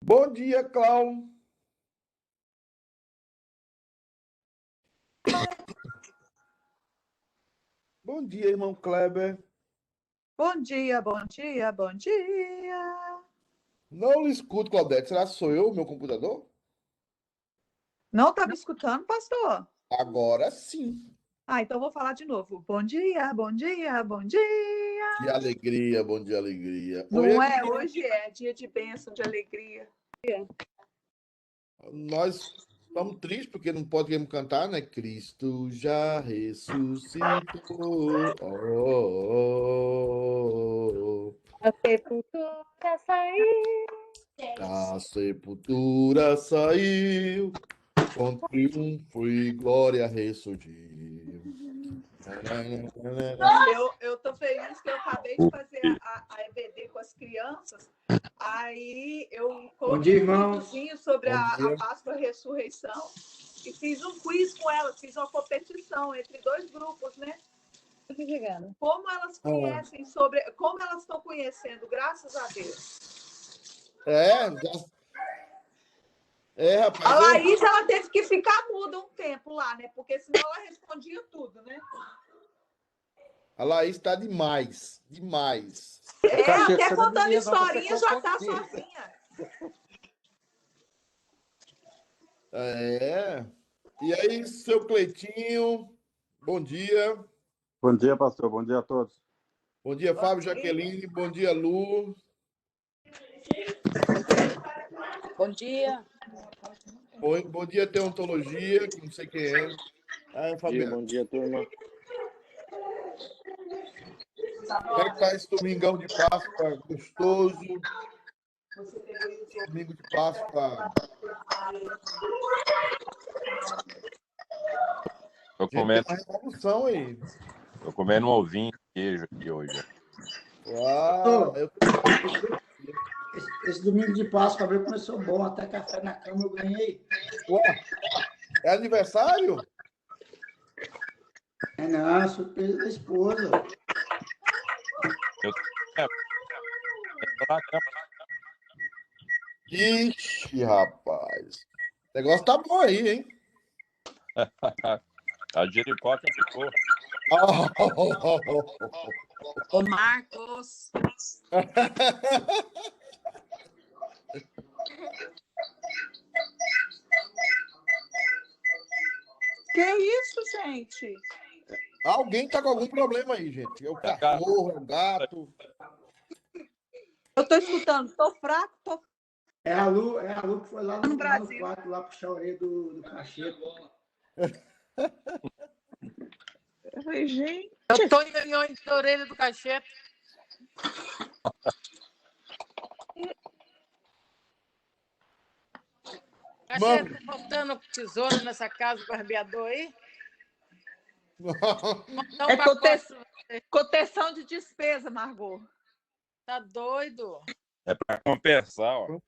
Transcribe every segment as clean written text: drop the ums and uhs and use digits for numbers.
Bom dia, Clau. Bom dia, irmão Kleber. Bom dia, bom dia, bom dia. Não lhe escuto, Claudete. Será que sou eu, meu computador? Não está me escutando, pastor? Agora sim. Então vou falar de novo. Bom dia, bom dia, bom dia. Que alegria, bom dia, alegria. Não é? Hoje é dia de bênção, de alegria. Nós estamos tristes porque não podemos cantar, né? Cristo já ressuscitou. A sepultura saiu. A sepultura saiu, com triunfo e glória ressurgiu. Eu estou feliz que eu acabei de fazer a EBD com as crianças. Aí eu coloquei um videozinho sobre a Páscoa e a Ressurreição e fiz um quiz com elas, fiz uma competição entre dois grupos, né? Como elas conhecem como elas estão conhecendo, graças a Deus. Rapaz. A Laís, ela teve que ficar muda um tempo lá, né? Porque senão ela respondia tudo, né? A Laís está demais, demais. Até contando historinha já está sozinha. E aí, seu Cleitinho, bom dia. Bom dia, pastor. Bom dia a todos. Bom dia, Fábio, Jaqueline. Bom dia, Lu. Bom dia. Bom dia, Teontologia, que não sei quem é. Fabiano. Bom dia, turma. Como é que tá esse domingão de Páscoa gostoso? Domingo de Páscoa. Tô comendo uma revolução aí. Tô comendo um ovinho de queijo aqui hoje. Uau! Esse domingo de Páscoa abril começou bom, até café na cama eu ganhei. Ué, é aniversário? Não, surpresa da esposa. Ixi, rapaz. O negócio tá bom aí, hein? A Jericó que ficou. Ô, Marcos. Que isso, gente? Alguém tá com algum problema aí, gente. É o cachorro, é o gato. Eu tô escutando, tô fraco, tô... É a Lu que foi lá no Brasil. quarto, lá puxar a orelha do cachê. Eu falei, gente... Eu tô em a orelha do cacheta. Cacheta, tá faltando tesoura nessa casa do barbeador aí? Cotação de despesa, Margot. Tá doido? É para compensar, ó.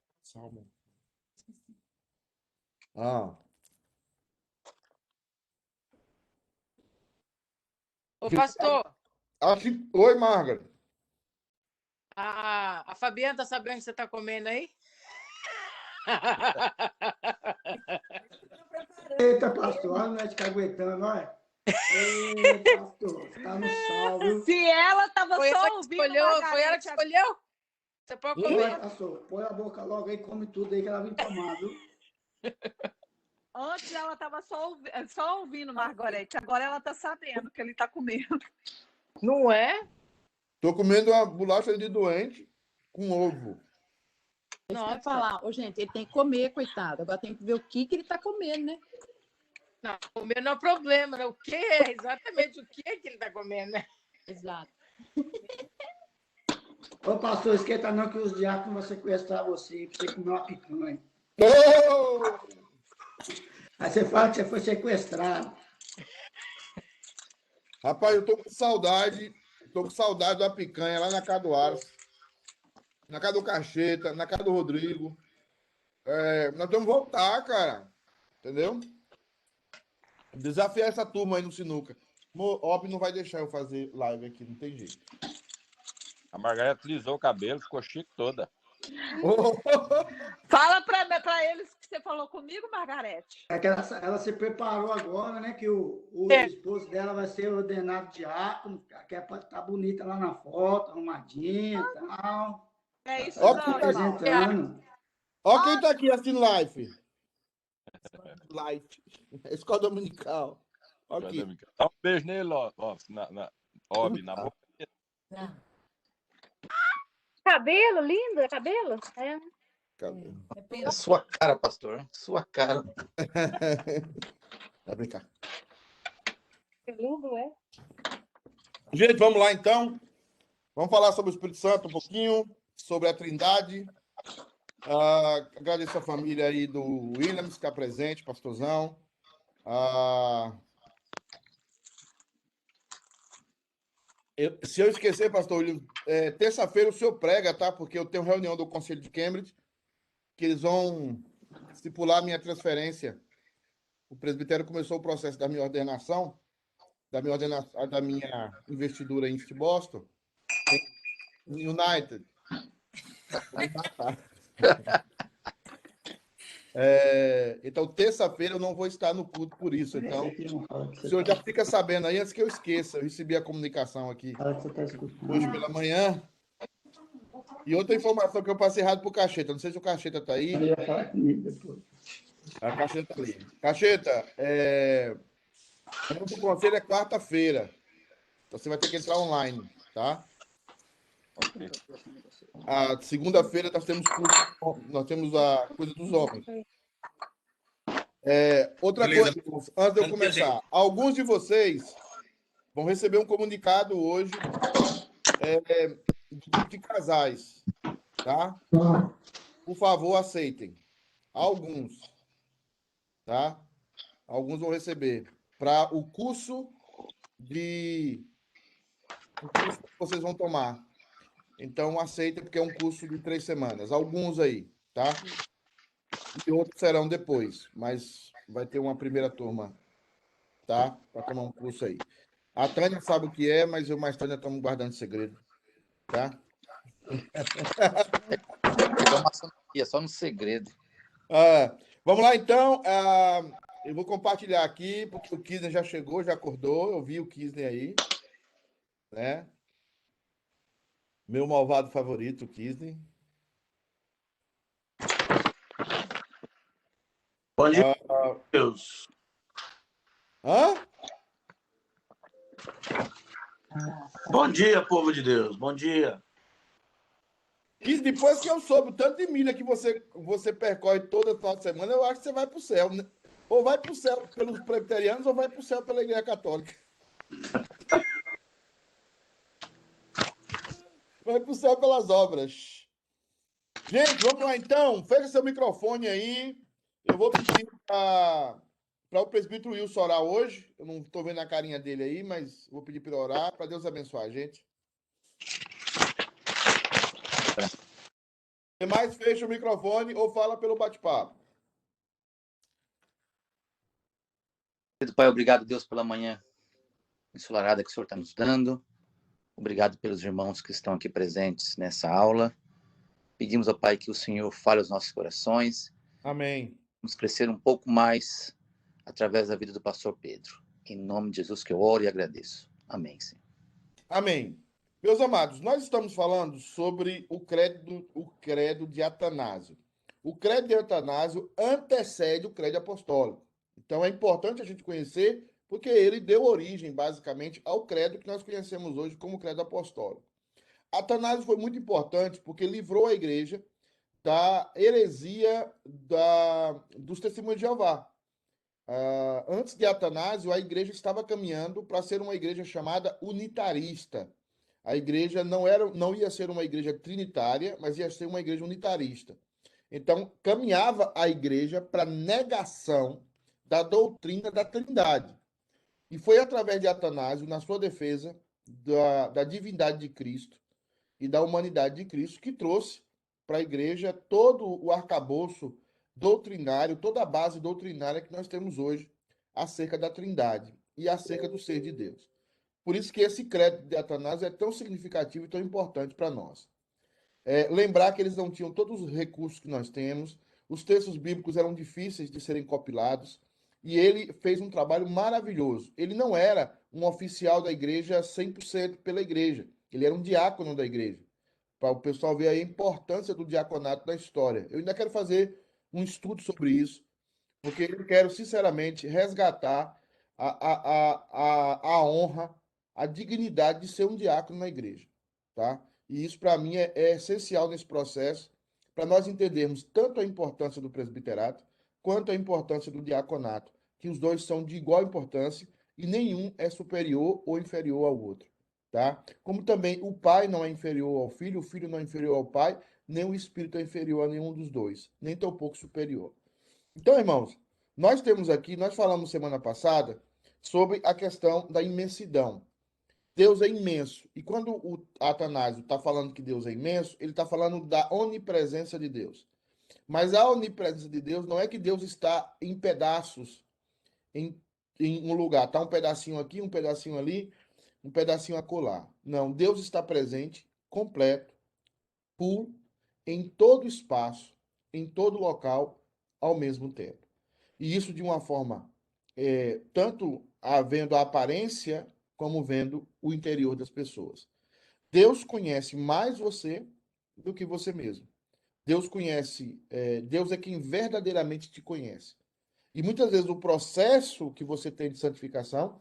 Ô, pastor. Oi, Margaret. A Fabiana tá sabendo que você tá comendo aí? Eita, pastor, olha nós te aguentando, olha. Eita, pastor, tá no sal, viu? Se ela tava Foi só ela que ouvindo... escolheu, foi ela que escolheu? Você pode comer. Pastor, põe a boca logo aí, come tudo aí que ela vem tomar, viu? Antes ela estava só ouvindo, Margarete. Agora ela está sabendo que ele está comendo. Não é? Tô comendo uma bolacha de doente com ovo. Isso que eu ia falar. Ô, gente, ele tem que comer, coitado. Agora tem que ver o que ele está comendo, né? Não, comer não é problema, né? O que é exatamente o que ele está comendo, né? Exato. Ô, pastor, esquenta não que os diáconos vão sequestrar você, pra você comer uma picanha. Aí você fala que você foi sequestrado. Rapaz, eu tô com saudade da picanha lá na casa do Aras, na casa do Cacheta, na casa do Rodrigo. Nós vamos voltar, cara. Entendeu? Desafiar essa turma aí no sinuca. Óbvio, não vai deixar eu fazer live aqui, não tem jeito. A Margareta lisou o cabelo, ficou chique toda. Fala para eles que você falou comigo, Margarete. É que ela se preparou agora, né? Que o esposo dela vai ser ordenado diácono, que é para estar bonita lá na foto, arrumadinha e tal. É isso, Ó, não, quem tá- Apresentando. Ó quem tá aqui assistindo live. Live. Escola Dominical. Ó aqui. Dá um beijo nele, ó. Na boca. Cabelo, lindo, cabelo. É. É sua cara, pastor. Sua cara. Vai brincar. Que lindo, é? Gente, vamos lá então. Vamos falar sobre o Espírito Santo um pouquinho, sobre a Trindade. Agradeço a família aí do Williams, que está presente, pastorzão. Se eu esquecer, pastor Williams, terça-feira o senhor prega, tá? Porque eu tenho reunião do Conselho de Cambridge, que eles vão estipular a minha transferência. O presbitério começou o processo da minha ordenação, da minha investidura em East Boston, em United. Então, terça-feira eu não vou estar no culto por isso. Então, o senhor já fica sabendo aí, antes que eu esqueça. Eu recebi a comunicação aqui hoje pela manhã. E outra informação que eu passei errado para o Cacheta. Não sei se o Cacheta está aí. A Cacheta está ali. Cacheta, o conselho é quarta-feira. Então, você vai ter que entrar online, tá? A segunda-feira nós temos a coisa dos homens. Outra coisa, antes de eu começar, alguns de vocês vão receber um comunicado hoje do grupo de casais, tá? Por favor, aceitem. Alguns, tá? Alguns vão receber para o curso que vocês vão tomar. Então, aceitem, porque é um curso de 3 semanas. Alguns aí, tá? E outros serão depois, mas vai ter uma primeira turma, tá? Para tomar um curso aí. A Tânia sabe o que é, mas eu e a Tânia estamos guardando segredo, tá? É só no segredo. Vamos lá, então. Eu vou compartilhar aqui, porque o Kisner já chegou, já acordou. Eu vi o Kisner aí, né? Meu malvado favorito, o Kisner. Bom dia, Deus. Bom dia, povo de Deus. Bom dia. Kisner, depois que eu soube o tanto de milha que você percorre toda final de semana, eu acho que você vai para o céu, né? Ou vai para o céu pelos presbiterianos, ou vai para o céu pela Igreja Católica. Vai para o céu pelas obras. Gente, vamos lá então. Fecha seu microfone aí. Eu vou pedir para o presbítero Wilson orar hoje. Eu não estou vendo a carinha dele aí, mas vou pedir para ele orar, para Deus abençoar a gente. Demais, fecha o microfone ou fala pelo bate-papo. Pai, obrigado, Deus, pela manhã ensolarada que o Senhor está nos dando. Obrigado pelos irmãos que estão aqui presentes nessa aula. Pedimos ao Pai que o Senhor fale aos nossos corações. Amém. Vamos crescer um pouco mais através da vida do pastor Pedro. Em nome de Jesus que eu oro e agradeço. Amém, Senhor. Amém. Meus amados, nós estamos falando sobre o credo de Atanásio. O credo de Atanásio antecede o credo apostólico. Então é importante a gente conhecer, porque ele deu origem, basicamente, ao credo que nós conhecemos hoje como credo apostólico. Atanásio foi muito importante porque livrou a igreja da heresia dos testemunhos de Jeová. Antes de Atanásio, a igreja estava caminhando para ser uma igreja chamada unitarista. A igreja não ia ser uma igreja trinitária, mas ia ser uma igreja unitarista. Então, caminhava a igreja para negação da doutrina da Trindade. E foi através de Atanásio, na sua defesa da divindade de Cristo e da humanidade de Cristo, que trouxe para a igreja todo o arcabouço doutrinário, toda a base doutrinária que nós temos hoje acerca da Trindade e acerca do ser de Deus. Por isso que esse credo de Atanásio é tão significativo e tão importante para nós. lembrar que eles não tinham todos os recursos que nós temos, os textos bíblicos eram difíceis de serem compilados, e ele fez um trabalho maravilhoso. Ele não era um oficial da igreja 100% pela igreja, ele era um diácono da igreja, para o pessoal ver a importância do diaconato na história. Eu ainda quero fazer um estudo sobre isso, porque eu quero, sinceramente, resgatar a honra, a dignidade de ser um diácono na igreja, tá? E isso, para mim, é essencial nesse processo, para nós entendermos tanto a importância do presbiterato, quanto a importância do diaconato, que os dois são de igual importância e nenhum é superior ou inferior ao outro, tá? Como também o pai não é inferior ao filho, o filho não é inferior ao pai, nem o espírito é inferior a nenhum dos dois, nem tampouco superior. Então, irmãos, nós falamos semana passada sobre a questão da imensidão. Deus é imenso. E quando o Atanásio está falando que Deus é imenso, ele está falando da onipresença de Deus. Mas a onipresença de Deus não é que Deus está em pedaços, em um lugar. Está um pedacinho aqui, um pedacinho ali, um pedacinho acolá. Não, Deus está presente, completo, puro, em todo espaço, em todo local, ao mesmo tempo. E isso de uma forma, tanto vendo a aparência, como vendo o interior das pessoas. Deus conhece mais você do que você mesmo. Deus conhece, Deus é quem verdadeiramente te conhece. E muitas vezes o processo que você tem de santificação,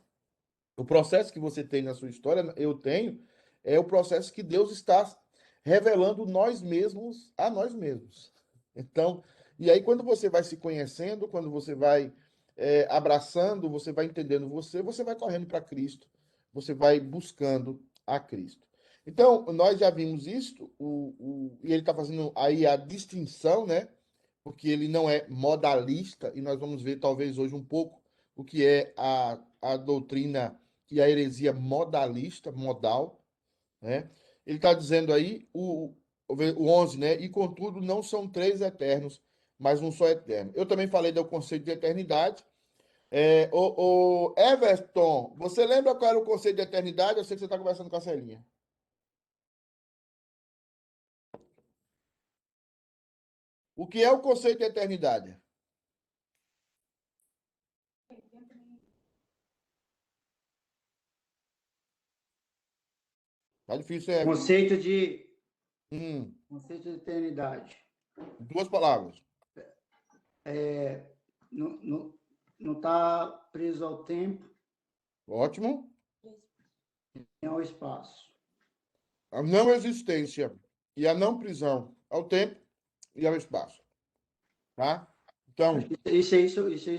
o processo que você tem na sua história, eu tenho, é o processo que Deus está revelando nós mesmos a nós mesmos. Então, e aí quando você vai se conhecendo, quando você vai abraçando, você vai entendendo você vai correndo para Cristo, você vai buscando a Cristo. Então, nós já vimos isso, e ele está fazendo aí a distinção, né? Porque ele não é modalista, e nós vamos ver talvez hoje um pouco o que é a doutrina e a heresia modalista, modal, né? Ele está dizendo aí, o 11, né? E contudo, não são três eternos, mas um só eterno. Eu também falei do conceito de eternidade. O Everton, você lembra qual era o conceito de eternidade? Eu sei que você está conversando com a Celinha. O que é o conceito de eternidade? Tá difícil, é. Conceito de eternidade. Duas palavras. Não está preso ao tempo. Ótimo. Nem ao espaço. A não existência e a não prisão ao tempo e ao espaço. Tá? Então. Isso aí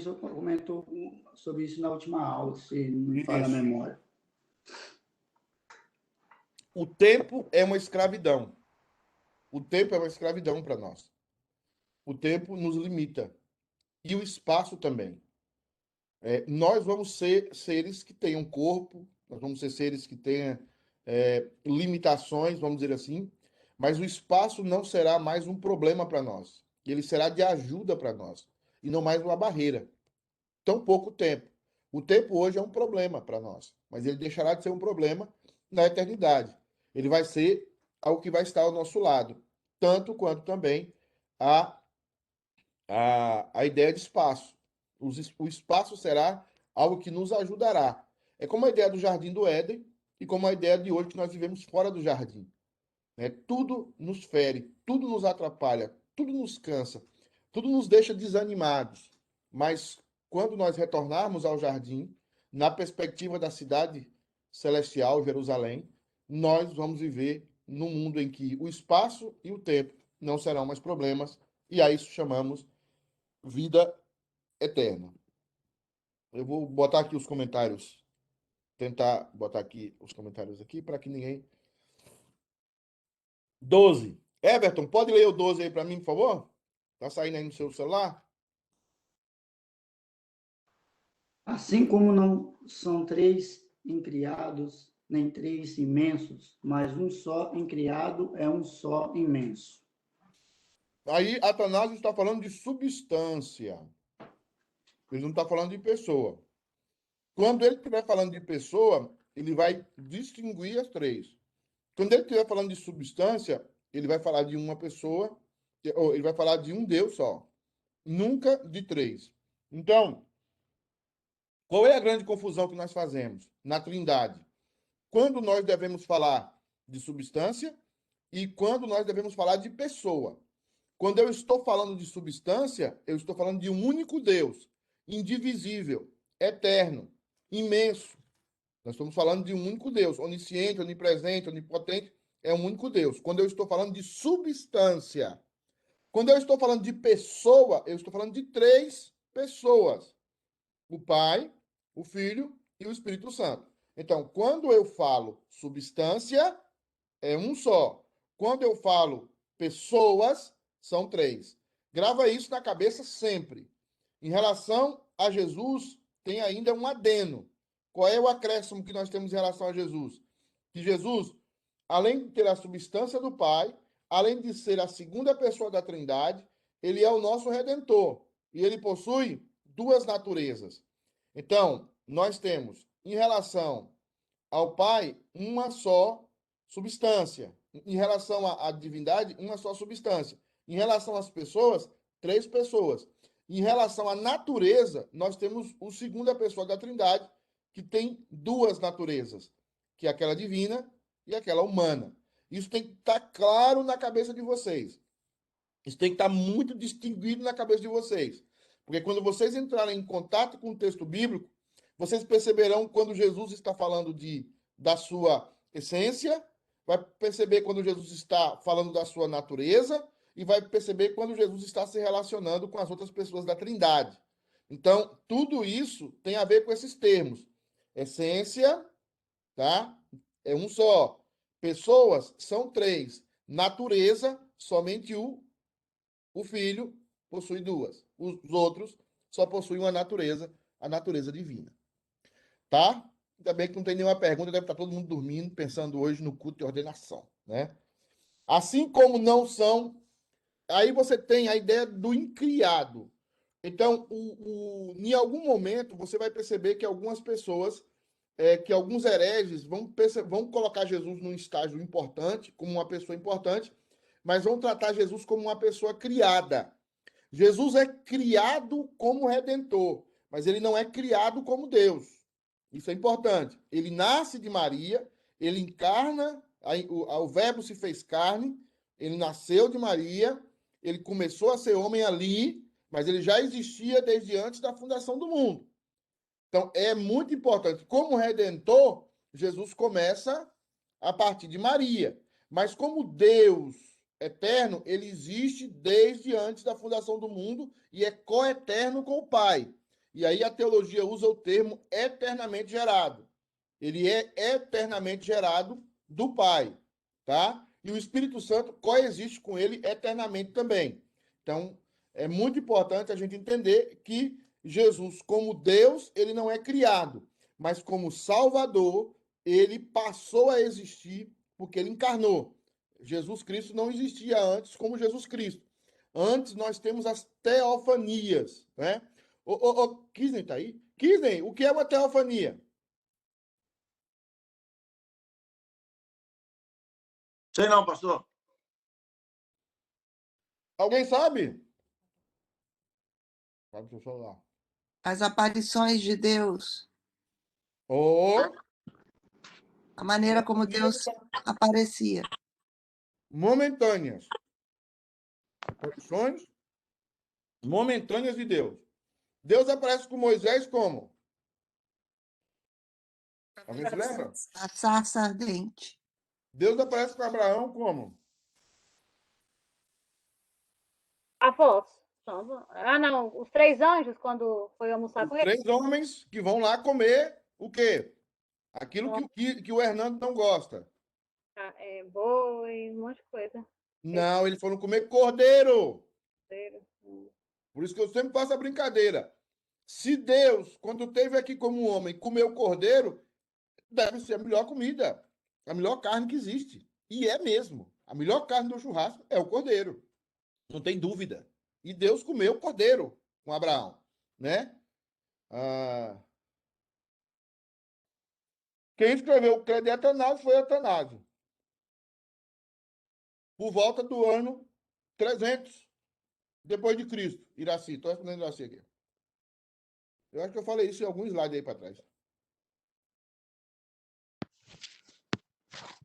eu comento sobre isso na última aula, se não me falha a memória. O tempo é uma escravidão. O tempo é uma escravidão para nós. O tempo nos limita. E o espaço também. Nós vamos ser seres que tenham corpo, nós vamos ser seres que tenham limitações, vamos dizer assim, mas o espaço não será mais um problema para nós. Ele será de ajuda para nós, e não mais uma barreira. Tão pouco tempo. O tempo hoje é um problema para nós, mas ele deixará de ser um problema na eternidade. Ele vai ser algo que vai estar ao nosso lado, tanto quanto também a ideia de espaço. O espaço será algo que nos ajudará. É como a ideia do Jardim do Éden e como a ideia de hoje que nós vivemos fora do jardim. Tudo nos fere, tudo nos atrapalha, tudo nos cansa, tudo nos deixa desanimados. Mas quando nós retornarmos ao jardim, na perspectiva da cidade celestial, Jerusalém, nós vamos viver num mundo em que o espaço e o tempo não serão mais problemas, e a isso chamamos vida eterna. Eu vou botar aqui os comentários, tentar botar aqui os comentários aqui para que ninguém... 12. Everton, pode ler o 12 aí para mim, por favor? Tá saindo aí no seu celular? Assim como não são três incriados, nem três imensos, mas um só incriado é um só imenso. Aí, Atanásio está falando de substância. Ele não está falando de pessoa. Quando ele estiver falando de pessoa, ele vai distinguir as três. Quando ele estiver falando de substância, ele vai falar de uma pessoa, ou ele vai falar de um Deus só, nunca de três. Então, qual é a grande confusão que nós fazemos na Trindade? Quando nós devemos falar de substância e quando nós devemos falar de pessoa. Quando eu estou falando de substância, eu estou falando de um único Deus, indivisível, eterno, imenso. Nós estamos falando de um único Deus, onisciente, onipresente, onipotente, é um único Deus. Quando eu estou falando de substância, quando eu estou falando de pessoa, eu estou falando de três pessoas: o Pai, o Filho e o Espírito Santo. Então, quando eu falo substância, é um só. Quando eu falo pessoas, são três. Grava isso na cabeça sempre. Em relação a Jesus, tem ainda um adeno. Qual é o acréscimo que nós temos em relação a Jesus? Que Jesus, além de ter a substância do Pai, além de ser a segunda pessoa da Trindade, ele é o nosso Redentor. E ele possui duas naturezas. Então, nós temos, em relação ao Pai, uma só substância. Em relação à divindade, uma só substância. Em relação às pessoas, três pessoas. Em relação à natureza, nós temos o segunda pessoa da Trindade, que tem duas naturezas, que é aquela divina e aquela humana. Isso tem que estar claro na cabeça de vocês. Isso tem que estar muito distinguido na cabeça de vocês. Porque quando vocês entrarem em contato com o texto bíblico, vocês perceberão quando Jesus está falando da sua essência, vai perceber quando Jesus está falando da sua natureza e vai perceber quando Jesus está se relacionando com as outras pessoas da Trindade. Então, tudo isso tem a ver com esses termos. Essência, tá? É um só. Pessoas são três. Natureza, somente o Filho possui duas. Os outros só possuem uma natureza, a natureza divina. Tá? Ainda bem que não tem nenhuma pergunta, deve estar todo mundo dormindo, pensando hoje no culto de ordenação, né? Assim como não são, aí você tem a ideia do incriado. Então, em algum momento, você vai perceber que algumas pessoas, que alguns hereges vão colocar Jesus num estágio importante, como uma pessoa importante, mas vão tratar Jesus como uma pessoa criada. Jesus é criado como redentor, mas ele não é criado como Deus. Isso é importante. Ele nasce de Maria, ele encarna, o Verbo se fez carne, ele nasceu de Maria, ele começou a ser homem ali, mas ele já existia desde antes da fundação do mundo. Então, é muito importante. Como redentor, Jesus começa a partir de Maria. Mas como Deus eterno, ele existe desde antes da fundação do mundo e é coeterno com o Pai. E aí a teologia usa o termo eternamente gerado. Ele é eternamente gerado do Pai, tá? E o Espírito Santo coexiste com ele eternamente também. Então, é muito importante a gente entender que Jesus, como Deus, ele não é criado, mas como Salvador, ele passou a existir porque ele encarnou. Jesus Cristo não existia antes como Jesus Cristo. Antes nós temos as teofanias, né? Kisney tá aí? Kisney, o que é uma teofania? Sei não, pastor. Alguém sabe? Sabe o seu celular. As aparições de Deus, Ou a maneira como Deus aparecia. momentâneas. Aparições momentâneas de Deus. Deus aparece com Moisés como? Alguém se lembra? A sarça ardente. Deus aparece com Abraão como? Afonso. Ah, não. Os três anjos, quando foi almoçar Os com ele. três homens que vão lá comer o quê? Aquilo que o Hernando não gosta. Boi, um monte de coisa. Não, eles foram comer cordeiro. Cordeiro. Por isso que eu sempre faço a brincadeira. Se Deus, quando esteve aqui como homem, comeu cordeiro, deve ser a melhor comida, a melhor carne que existe. E é mesmo. A melhor carne do churrasco é o cordeiro. Não tem dúvida. E Deus comeu cordeiro com Abraão, né? Quem escreveu o credo de Atanásio foi Atanásio. por volta do ano 300 depois de Cristo. Iraci, estou respondendo Iraci aqui. Eu acho que eu falei isso em algum slide aí para trás.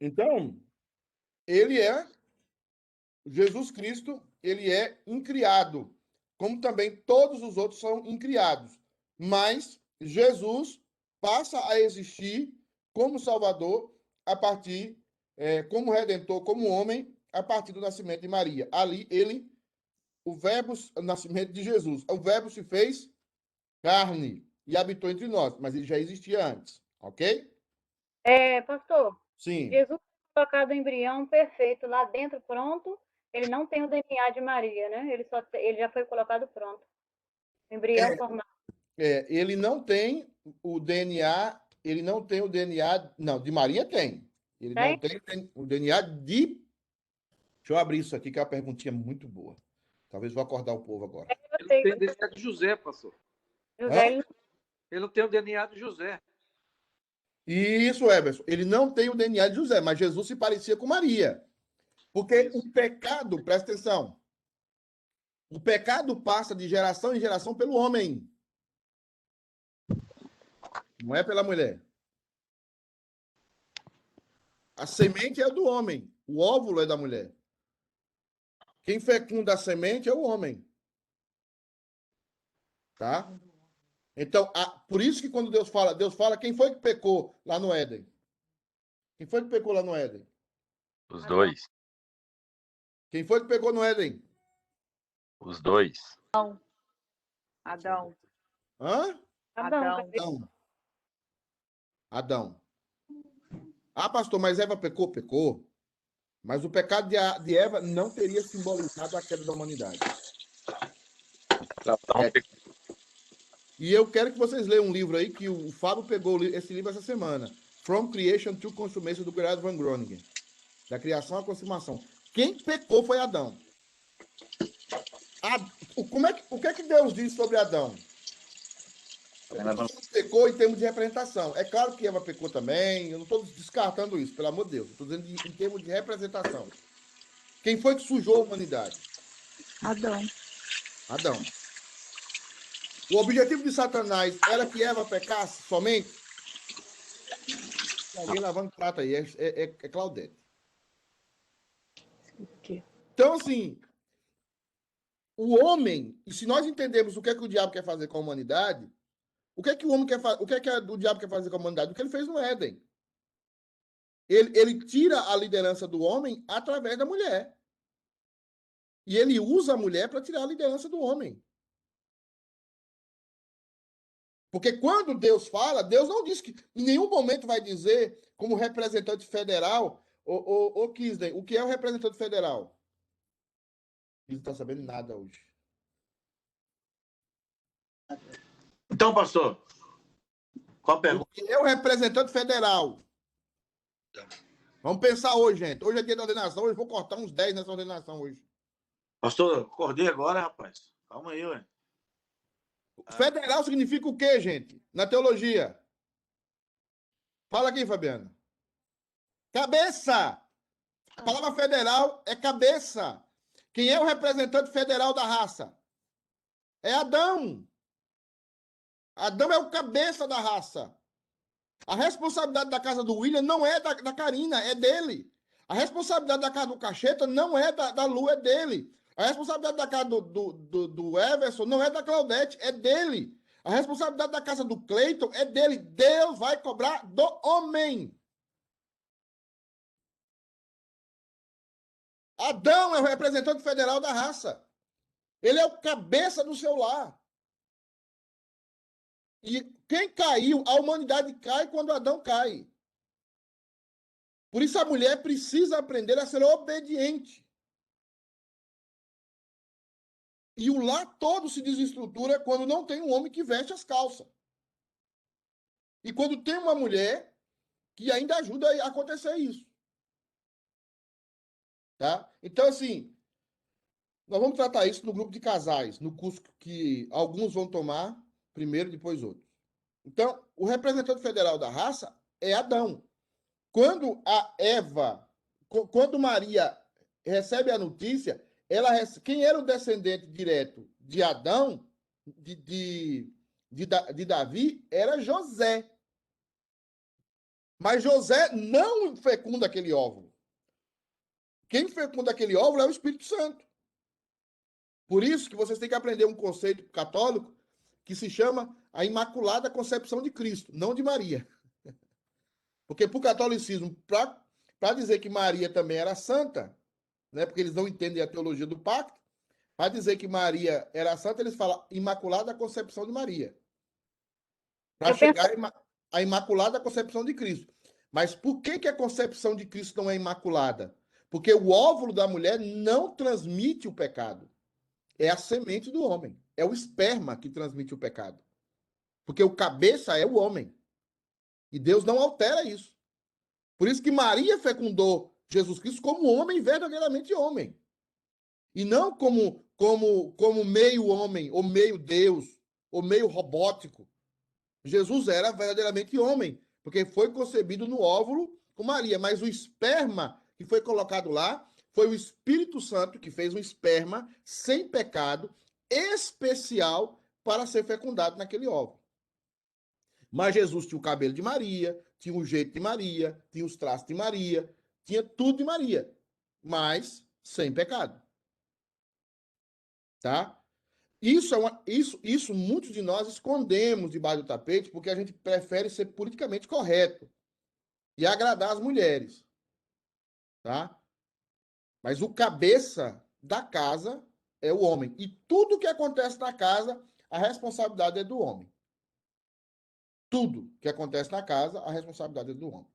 Então, ele é Jesus Cristo, ele é incriado, como também todos os outros são incriados. Mas Jesus passa a existir como Salvador a partir, como Redentor, como homem, a partir do nascimento de Maria. Ali, o nascimento de Jesus, o verbo se fez carne e habitou entre nós, mas ele já existia antes, ok? Pastor, Sim. Jesus foi colocado o embrião perfeito lá dentro, pronto. Ele não tem o DNA de Maria, né? Ele já foi colocado pronto. O embrião formado. Ele não tem o DNA, não, de Maria tem. Ele não tem o DNA de... Deixa eu abrir isso aqui, que é uma perguntinha muito boa. Talvez vou acordar o povo agora. Ele não tem o DNA de José, pastor. Ele não tem o DNA de José. Isso, Everson. Ele não tem o DNA de José, mas Jesus se parecia com Maria. Porque o pecado, presta atenção, o pecado passa de geração em geração pelo homem. Não é pela mulher. A semente é do homem. O óvulo é da mulher. Quem fecunda a semente é o homem. Tá? Então, por isso que quando Deus fala, quem foi que pecou lá no Éden? Quem foi que pecou lá no Éden? Os dois. Quem foi que pecou no Éden? Os dois. Adão. Hã? Adão. Adão. Ah, pastor, mas Eva pecou? Pecou. Mas o pecado de Eva não teria simbolizado a queda da humanidade. E eu quero que vocês leiam um livro aí, que o Fábio pegou esse livro essa semana. From Creation to Consummation, do Gerard Van Groningen. Da criação à consumação. Quem pecou foi Adão. O que é que Deus diz sobre Adão? Adão pecou em termos de representação. É claro que Eva pecou também. Eu não estou descartando isso, pelo amor de Deus. Estou dizendo em termos de representação. Quem foi que sujou a humanidade? Adão. O objetivo de Satanás era que Eva pecasse somente? Tem alguém lavando prato aí. É Claudete. Então, assim, o homem, e se nós entendemos o que é que o diabo quer fazer com a humanidade, o que é que o homem quer fazer? O que é que o diabo quer fazer com a humanidade? O que ele fez no Éden. Ele tira a liderança do homem através da mulher. E ele usa a mulher para tirar a liderança do homem. Porque quando Deus fala, Deus não diz que em nenhum momento vai dizer, como representante federal, o Kisden, o que é o representante federal? Ele não está sabendo nada hoje. Então, pastor, qual a pergunta? O que é o representante federal? Vamos pensar hoje, gente. Hoje é dia da ordenação, hoje eu vou cortar uns 10 nessa ordenação hoje. Pastor, acordei agora, rapaz. Calma aí, ué. Federal significa o quê, gente? Na teologia. Fala aqui, Fabiana. Cabeça. A palavra federal é cabeça. Quem é o representante federal da raça? É Adão. Adão é o cabeça da raça. A responsabilidade da casa do William não é da Karina, é dele. A responsabilidade da casa do Cacheta não é da Lu, é dele. A responsabilidade da casa do Everson não é da Claudete, é dele. A responsabilidade da casa do Cleiton é dele. Deus vai cobrar do homem. Adão é o representante federal da raça. Ele é o cabeça do seu lar. E quem caiu, a humanidade cai quando Adão cai. Por isso a mulher precisa aprender a ser obediente. E o lar todo se desestrutura quando não tem um homem que veste as calças. E quando tem uma mulher que ainda ajuda a acontecer isso. Tá? Então, assim, nós vamos tratar isso no grupo de casais, no curso que alguns vão tomar primeiro, depois outros. Então, o representante federal da raça é Adão. Quando Maria recebe a notícia, quem era o descendente direto de Adão, de Davi, era José. Mas José não fecunda aquele óvulo. Quem fecunda aquele óvulo é o Espírito Santo. Por isso que vocês têm que aprender um conceito católico que se chama a Imaculada Concepção de Cristo, não de Maria. Porque para o catolicismo, para dizer que Maria também era santa, né, porque eles não entendem a teologia do pacto, para dizer que Maria era santa, eles falam Imaculada Concepção de Maria. Para chegar à Imaculada Concepção de Cristo. Mas por que a concepção de Cristo não é imaculada? Porque o óvulo da mulher não transmite o pecado. É a semente do homem. É o esperma que transmite o pecado. Porque o cabeça é o homem. E Deus não altera isso. Por isso que Maria fecundou Jesus Cristo como homem, verdadeiramente homem. E não como meio homem, ou meio Deus, ou meio robótico. Jesus era verdadeiramente homem, porque foi concebido no óvulo com Maria. Mas o esperma que foi colocado lá foi o Espírito Santo que fez um esperma sem pecado, especial para ser fecundado naquele óvulo. Mas Jesus tinha o cabelo de Maria, tinha o jeito de Maria, tinha os traços de Maria, tinha tudo de Maria, mas sem pecado. Tá? Isso muitos de nós escondemos debaixo do tapete porque a gente prefere ser politicamente correto e agradar as mulheres. Tá? Mas o cabeça da casa é o homem. E tudo que acontece na casa, a responsabilidade é do homem. Tudo que acontece na casa, a responsabilidade é do homem.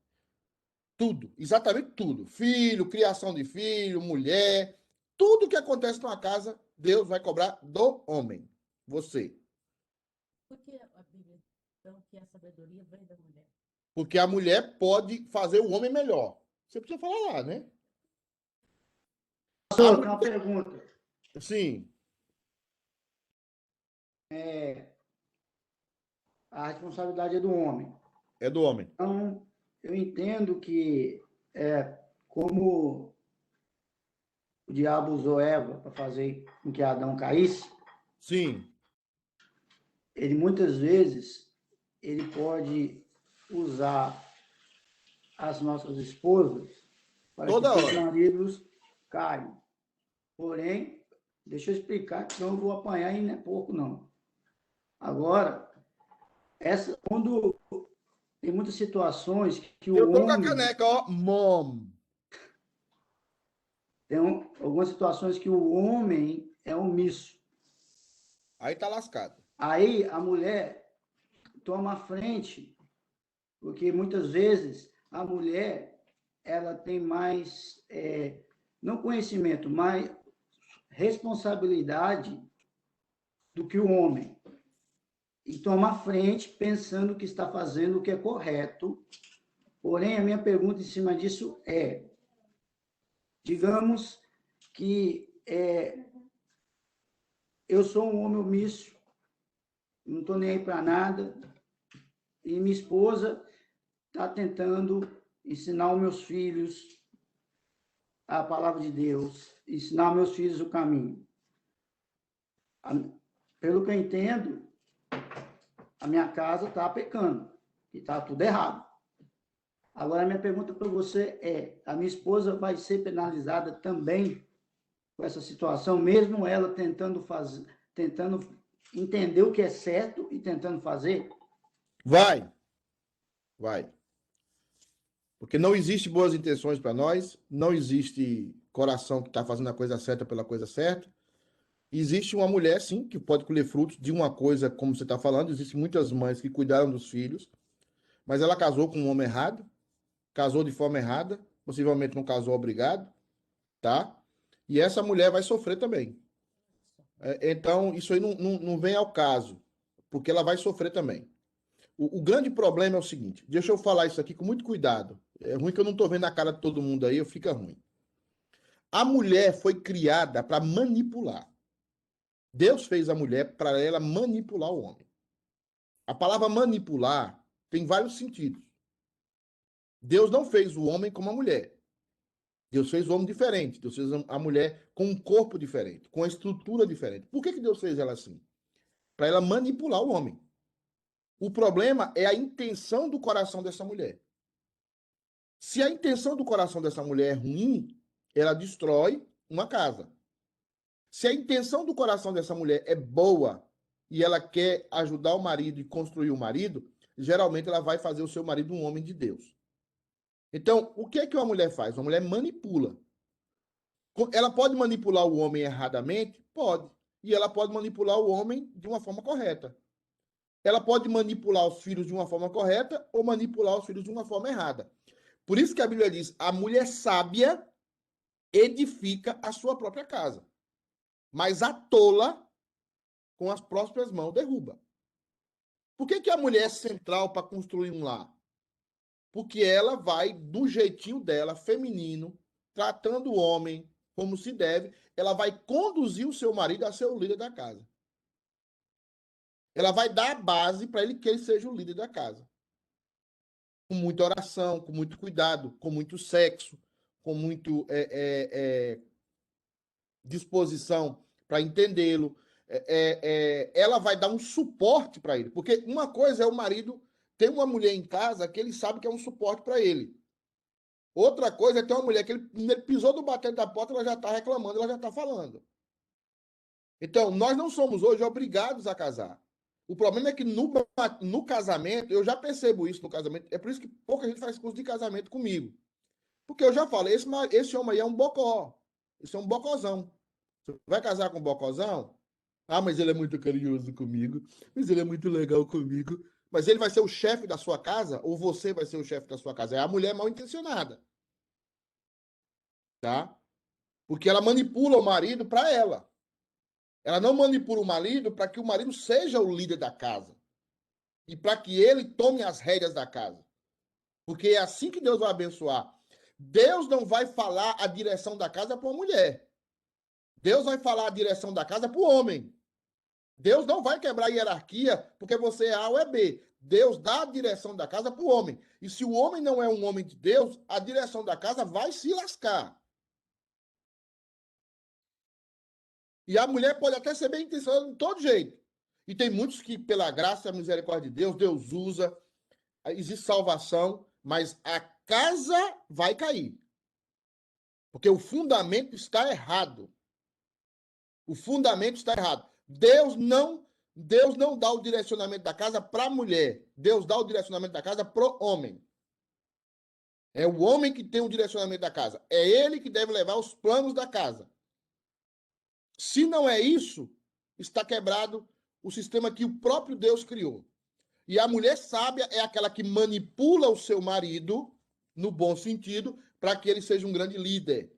Tudo, exatamente tudo. Filho, criação de filho, mulher, tudo que acontece numa casa, Deus vai cobrar do homem. Você. Por que a Bíblia então que a sabedoria vem da mulher? Porque a mulher pode fazer o homem melhor. Você precisa falar lá, né? Pastor, uma pergunta. Sim. A responsabilidade é do homem. É do homem. Então, eu entendo que como o diabo usou Eva para fazer com que Adão caísse. Sim. Ele muitas vezes ele pode usar as nossas esposas para Toda que hora. os maridos caiam. Porém, deixa eu explicar, que senão eu vou apanhar e não é pouco, não. Agora, quando tem muitas situações que o homem... Eu tô com a caneca, ó, mom. Tem algumas situações que o homem é omisso. Aí tá lascado. Aí a mulher toma a frente, porque muitas vezes a mulher ela tem mais, não conhecimento, mas responsabilidade do que o homem. E toma a frente pensando que está fazendo o que é correto. Porém, a minha pergunta em cima disso é, digamos que eu sou um homem omisso, não estou nem aí para nada, e minha esposa está tentando ensinar os meus filhos a palavra de Deus, ensinar aos meus filhos o caminho. Pelo que eu entendo, a minha casa está pecando, e está tudo errado. Agora, a minha pergunta para você é, a minha esposa vai ser penalizada também com essa situação, mesmo ela tentando entender o que é certo e tentando fazer? Vai. Porque não existe boas intenções para nós, não existe coração que está fazendo a coisa certa pela coisa certa. Existe uma mulher, sim, que pode colher frutos de uma coisa, como você está falando. Existem muitas mães que cuidaram dos filhos, mas ela casou com um homem errado, casou de forma errada, possivelmente não casou obrigado, tá? E essa mulher vai sofrer também. Então, isso aí não vem ao caso, porque ela vai sofrer também. O grande problema é o seguinte, deixa eu falar isso aqui com muito cuidado. É ruim que eu não estou vendo a cara de todo mundo aí, fica ruim. A mulher foi criada para manipular. Deus fez a mulher para ela manipular o homem. A palavra manipular tem vários sentidos. Deus não fez o homem como a mulher. Deus fez o homem diferente. Deus fez a mulher com um corpo diferente, com uma estrutura diferente. Por que Deus fez ela assim? Para ela manipular o homem. O problema é a intenção do coração dessa mulher. Se a intenção do coração dessa mulher é ruim, ela destrói uma casa. Se a intenção do coração dessa mulher é boa e ela quer ajudar o marido e construir o marido, geralmente ela vai fazer o seu marido um homem de Deus. Então, o que é que uma mulher faz? Uma mulher manipula. Ela pode manipular o homem erradamente? Pode. E ela pode manipular o homem de uma forma correta. Ela pode manipular os filhos de uma forma correta ou manipular os filhos de uma forma errada. Por isso que a Bíblia diz, a mulher sábia edifica a sua própria casa, mas a tola, com as próprias mãos, derruba. Por que a mulher é central para construir um lar? Porque ela vai, do jeitinho dela, feminino, tratando o homem como se deve, ela vai conduzir o seu marido a ser o líder da casa. Ela vai dar a base para ele que ele seja o líder da casa. Com muita oração, com muito cuidado, com muito sexo, com muito disposição para entendê-lo. Ela vai dar um suporte para ele. Porque uma coisa é o marido ter uma mulher em casa que ele sabe que é um suporte para ele. Outra coisa é ter uma mulher que ele pisou do batente da porta, ela já está reclamando, ela já está falando. Então, nós não somos hoje obrigados a casar. O problema é que no casamento, eu já percebo isso no casamento, é por isso que pouca gente faz curso de casamento comigo. Porque eu já falo, esse homem aí é um bocó. Esse é um bocozão. Você vai casar com um bocozão? Ah, mas ele é muito carinhoso comigo. Mas ele é muito legal comigo. Mas ele vai ser o chefe da sua casa? Ou você vai ser o chefe da sua casa? É a mulher mal intencionada. Tá? Porque ela manipula o marido para ela. Ela não manipula o marido para que o marido seja o líder da casa. E para que ele tome as rédeas da casa. Porque é assim que Deus vai abençoar. Deus não vai falar a direção da casa para uma mulher. Deus vai falar a direção da casa para o homem. Deus não vai quebrar a hierarquia porque você é A ou é B. Deus dá a direção da casa para o homem. E se o homem não é um homem de Deus, a direção da casa vai se lascar. E a mulher pode até ser bem intencionada de todo jeito. E tem muitos que, pela graça e a misericórdia de Deus, Deus usa, existe salvação, mas a casa vai cair. Porque o fundamento está errado. O fundamento está errado. Deus não dá o direcionamento da casa para a mulher. Deus dá o direcionamento da casa para o homem. É o homem que tem o direcionamento da casa. É ele que deve levar os planos da casa. Se não é isso, está quebrado o sistema que o próprio Deus criou. E a mulher sábia é aquela que manipula o seu marido, no bom sentido, para que ele seja um grande líder.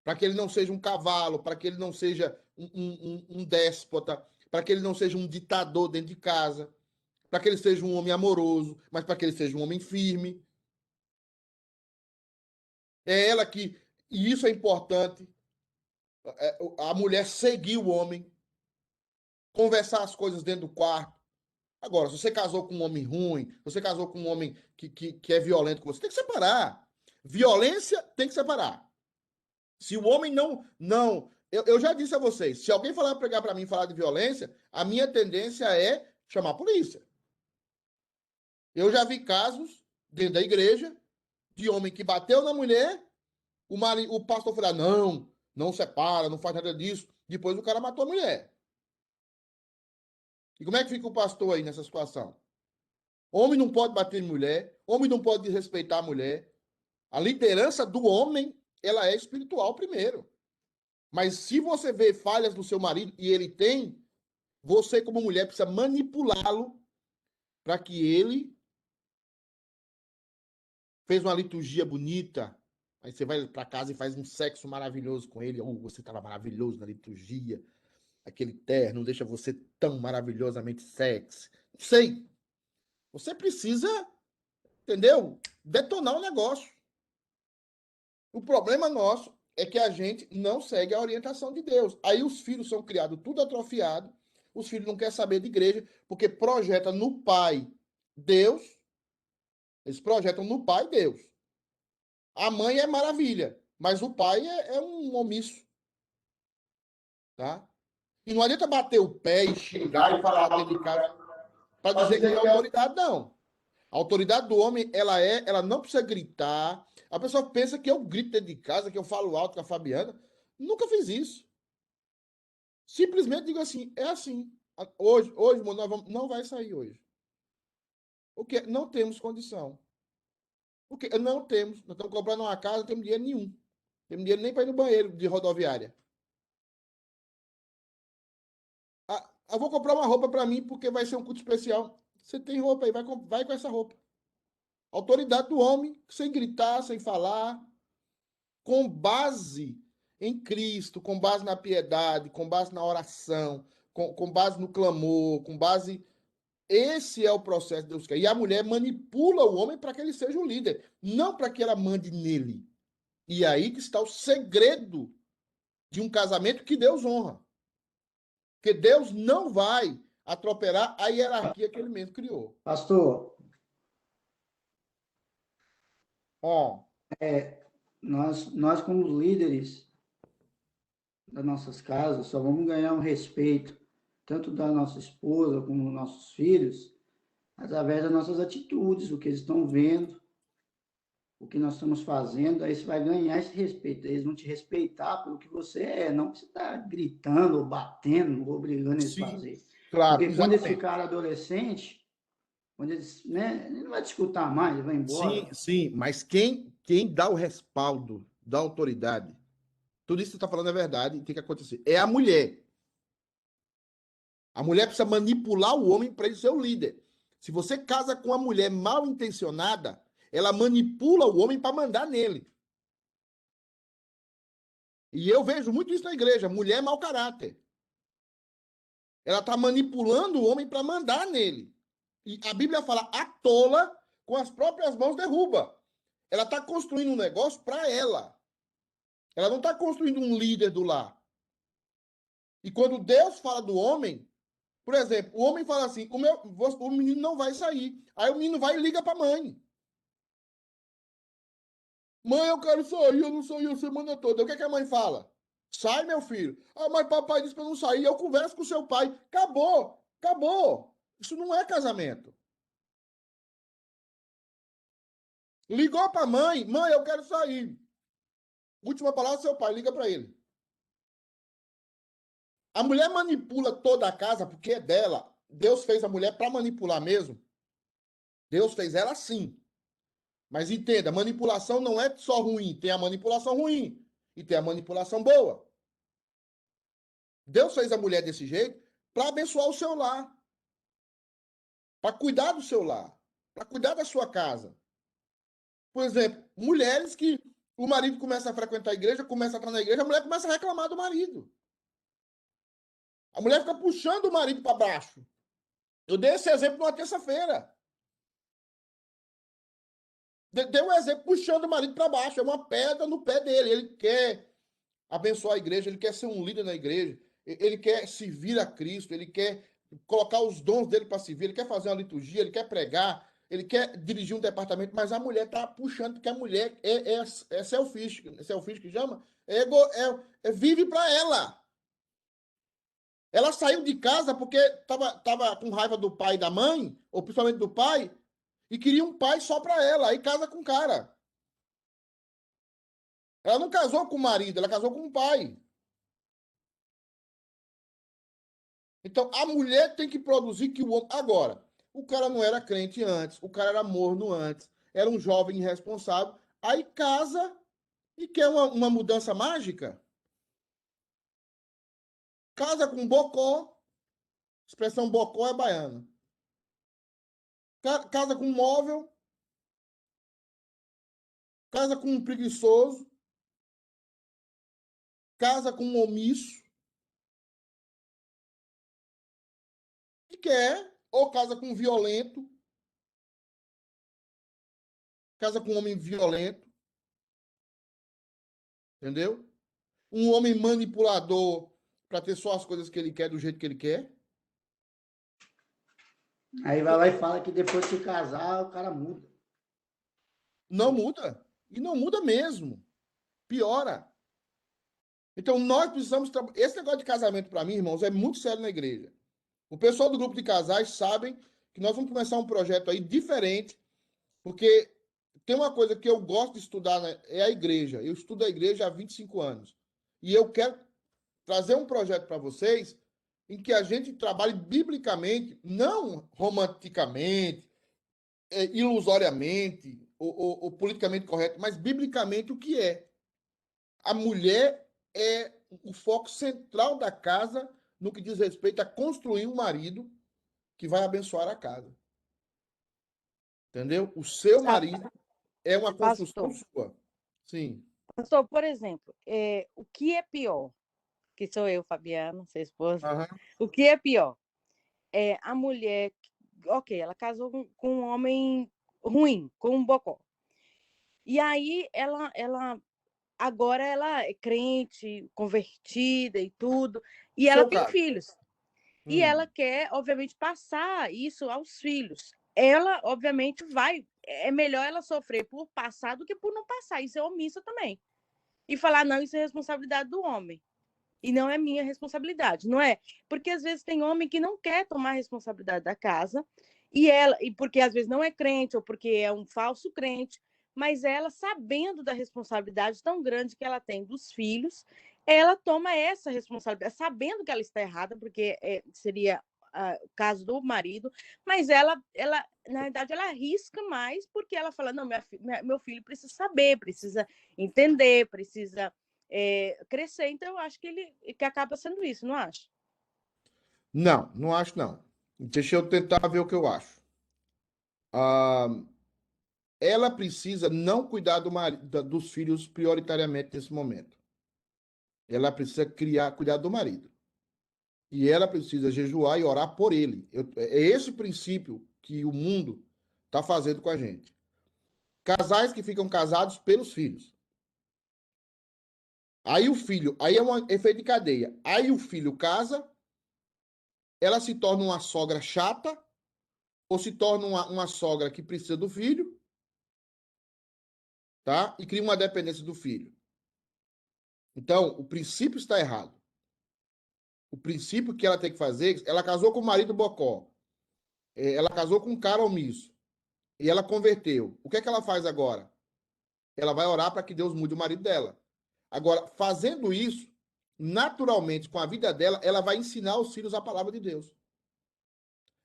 Para que ele não seja um cavalo, para que ele não seja um déspota, para que ele não seja um ditador dentro de casa, para que ele seja um homem amoroso, mas para que ele seja um homem firme. É ela que... E isso é importante. A mulher seguir o homem, conversar as coisas dentro do quarto. Agora, se você casou com um homem ruim, se você casou com um homem que é violento com você, tem que separar. Violência tem que separar. Se o homem não... Eu já disse a vocês, se alguém pegar para mim e falar de violência, a minha tendência é chamar a polícia. Eu já vi casos dentro da igreja de homem que bateu na mulher, o pastor falou, não separa, não faz nada disso. Depois o cara matou a mulher. E como é que fica o pastor aí nessa situação? Homem não pode bater em mulher, homem não pode desrespeitar a mulher. A liderança do homem, ela é espiritual primeiro. Mas se você vê falhas no seu marido, e ele tem, você como mulher precisa manipulá-lo para que ele fez uma liturgia bonita. Aí você vai para casa e faz um sexo maravilhoso com ele. Você estava maravilhoso na liturgia. Aquele terno deixa você tão maravilhosamente sexy. Não sei. Você precisa, entendeu? Detonar o negócio. O problema nosso é que a gente não segue a orientação de Deus. Aí os filhos são criados tudo atrofiado. Os filhos não querem saber de igreja, porque projeta no pai Deus. Eles projetam no pai Deus. A mãe é maravilha, mas o pai é um omisso. Tá? E não adianta bater o pé e xingar e falar dentro de casa para dizer que é autoridade, não. A autoridade do homem, ela não precisa gritar. A pessoa pensa que eu grito dentro de casa, que eu falo alto com a Fabiana. Nunca fiz isso. Simplesmente digo assim, é assim. Hoje, não vai sair hoje. O quê? Não temos condição. O quê? Não temos. Nós estamos comprando uma casa, não temos dinheiro nenhum. Não temos dinheiro nem para ir no banheiro de rodoviária. Eu vou comprar uma roupa para mim porque vai ser um culto especial. Você tem roupa aí, vai com essa roupa. Autoridade do homem, sem gritar, sem falar, com base em Cristo, com base na piedade, com base na oração, com base no clamor, com base... Esse é o processo de Deus quer. E a mulher manipula o homem para que ele seja o líder, não para que ela mande nele. E aí que está o segredo de um casamento que Deus honra. Porque Deus não vai atropelar a hierarquia que ele mesmo criou. Pastor, Ó, nós como líderes das nossas casas só vamos ganhar um respeito, tanto da nossa esposa como dos nossos filhos, através das nossas atitudes, o que eles estão vendo, o que nós estamos fazendo, aí você vai ganhar esse respeito. Eles vão te respeitar pelo que você é, não que você está gritando, ou batendo, ou obrigando eles a fazer. Claro, porque quando eles ficarem adolescentes, quando eles, ele não vai te escutar mais, ele vai embora. Sim, mas quem dá o respaldo da autoridade, tudo isso que você está falando é verdade, tem que acontecer. É a mulher. A mulher precisa manipular o homem para ele ser o líder. Se você casa com uma mulher mal intencionada, ela manipula o homem para mandar nele. E eu vejo muito isso na igreja. Mulher mau caráter. Ela está manipulando o homem para mandar nele. E a Bíblia fala, a tola com as próprias mãos derruba. Ela está construindo um negócio para ela. Ela não está construindo um líder do lar. E quando Deus fala do homem, por exemplo, o homem fala assim, o menino não vai sair. Aí o menino vai e liga para a mãe. Mãe, eu quero sair, eu não saí a semana toda. O que é que a mãe fala? Sai, meu filho. Ah, mas papai disse para eu não sair. Eu converso com seu pai. Acabou. Isso não é casamento. Ligou para a mãe. Mãe, eu quero sair. Última palavra, seu pai. Liga para ele. A mulher manipula toda a casa porque é dela. Deus fez a mulher para manipular mesmo. Deus fez ela assim. Mas entenda, manipulação não é só ruim. Tem a manipulação ruim e tem a manipulação boa. Deus fez a mulher desse jeito para abençoar o seu lar. Para cuidar do seu lar. Para cuidar da sua casa. Por exemplo, mulheres que o marido começa a frequentar a igreja, começa a estar na igreja, a mulher começa a reclamar do marido. A mulher fica puxando o marido para baixo. Eu dei esse exemplo numa terça-feira. Dei um exemplo puxando o marido para baixo. É uma pedra no pé dele. Ele quer abençoar a igreja, ele quer ser um líder na igreja, ele quer servir a Cristo, ele quer colocar os dons dele para servir, ele quer fazer uma liturgia, ele quer pregar, ele quer dirigir um departamento, mas a mulher está puxando, porque a mulher é selfish que chama? Vive para ela. Ela saiu de casa porque estava com raiva do pai e da mãe, ou principalmente do pai, e queria um pai só para ela, aí casa com o cara. Ela não casou com o marido, ela casou com o pai. Então, a mulher tem que produzir que o homem... Agora, o cara não era crente antes, o cara era morno antes, era um jovem irresponsável, aí casa e quer uma mudança mágica. Casa com bocó, expressão bocó é baiana. Casa com móvel, casa com um preguiçoso, casa com um omisso, e quer, ou casa com um violento, casa com um homem violento, entendeu? Um homem manipulador para ter só as coisas que ele quer do jeito que ele quer. Aí vai lá e fala que depois de casar, o cara muda. Não muda. E não muda mesmo. Piora. Então, nós precisamos... Esse negócio de casamento, para mim, irmãos, é muito sério na igreja. O pessoal do grupo de casais sabem que nós vamos começar um projeto aí diferente, porque tem uma coisa que eu gosto de estudar, né, é a igreja. Eu estudo a igreja há 25 anos. E eu quero trazer um projeto para vocês em que a gente trabalhe biblicamente, não romanticamente, ilusoriamente ou politicamente correto, mas biblicamente o que é. A mulher é o foco central da casa no que diz respeito a construir um marido que vai abençoar a casa. Entendeu? O seu marido é uma construção sua. Sim. Pastor, por exemplo, o que é pior? Que sou eu, Fabiana, sua esposa. O que é pior? A mulher, ok, ela casou com um homem ruim, com um bocó. E aí agora ela é crente, convertida e tudo, e ela tem filhos. E ela quer, obviamente, passar isso aos filhos. Ela, obviamente, é melhor ela sofrer por passar do que por não passar. Isso é omissa também. E falar, não, isso é responsabilidade do homem. E não é minha responsabilidade, não é? Porque às vezes tem homem que não quer tomar a responsabilidade da casa, e porque às vezes não é crente, ou porque é um falso crente, mas ela, sabendo da responsabilidade tão grande que ela tem dos filhos, ela toma essa responsabilidade, sabendo que ela está errada, porque seria o caso do marido, mas ela, na verdade, ela arrisca mais, porque ela fala, não, meu filho precisa saber, precisa entender, precisa crescer, então eu acho que acaba sendo isso, não acha? Não, não acho não. Deixa eu tentar ver o que eu acho. Ela precisa não cuidar dos filhos prioritariamente nesse momento. Ela precisa cuidar do marido. E ela precisa jejuar e orar por ele. É esse o princípio que o mundo está fazendo com a gente. Casais que ficam casados pelos filhos. Aí aí é um efeito de cadeia. Aí o filho casa, ela se torna uma sogra chata, ou se torna uma sogra que precisa do filho, tá? E cria uma dependência do filho. Então, o princípio está errado. O princípio que ela tem que fazer, ela casou com o marido bocó, ela casou com um cara omisso, e ela converteu. O que é que ela faz agora? Ela vai orar para que Deus mude o marido dela. Agora, fazendo isso, naturalmente, com a vida dela, ela vai ensinar os filhos a palavra de Deus.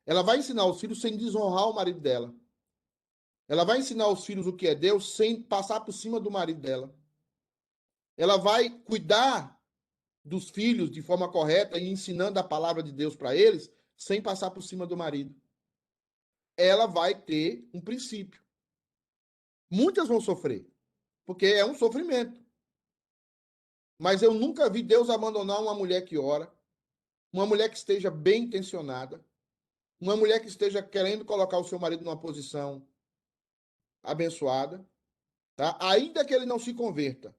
Ela vai ensinar os filhos sem desonrar o marido dela. Ela vai ensinar os filhos o que é Deus sem passar por cima do marido dela. Ela vai cuidar dos filhos de forma correta e ensinando a palavra de Deus para eles sem passar por cima do marido. Ela vai ter um princípio. Muitas vão sofrer, porque é um sofrimento. Mas eu nunca vi Deus abandonar uma mulher que ora, uma mulher que esteja bem intencionada, uma mulher que esteja querendo colocar o seu marido numa posição abençoada, tá? Ainda que ele não se converta,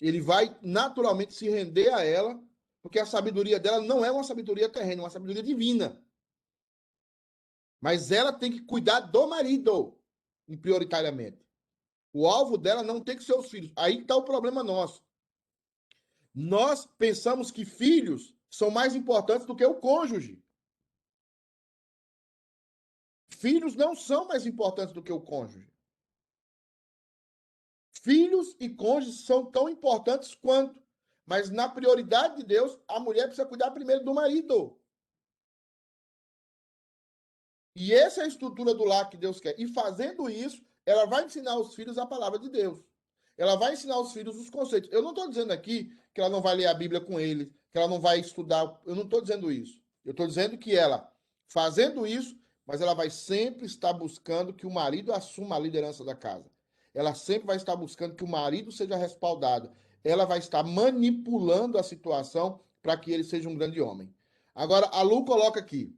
ele vai naturalmente se render a ela, porque a sabedoria dela não é uma sabedoria terrena, é uma sabedoria divina. Mas ela tem que cuidar do marido, prioritariamente. O alvo dela não tem que ser os filhos. Aí está o problema nosso. Nós pensamos que filhos são mais importantes do que o cônjuge. Filhos não são mais importantes do que o cônjuge. Filhos e cônjuges são tão importantes quanto. Mas na prioridade de Deus, a mulher precisa cuidar primeiro do marido. E essa é a estrutura do lar que Deus quer. E fazendo isso, ela vai ensinar os filhos a palavra de Deus. Ela vai ensinar os filhos os conceitos. Eu não estou dizendo aqui que ela não vai ler a Bíblia com eles, que ela não vai estudar. Eu não estou dizendo isso. Eu estou dizendo que ela, fazendo isso, mas ela vai sempre estar buscando que o marido assuma a liderança da casa. Ela sempre vai estar buscando que o marido seja respaldado. Ela vai estar manipulando a situação para que ele seja um grande homem. Agora, a Lu coloca aqui.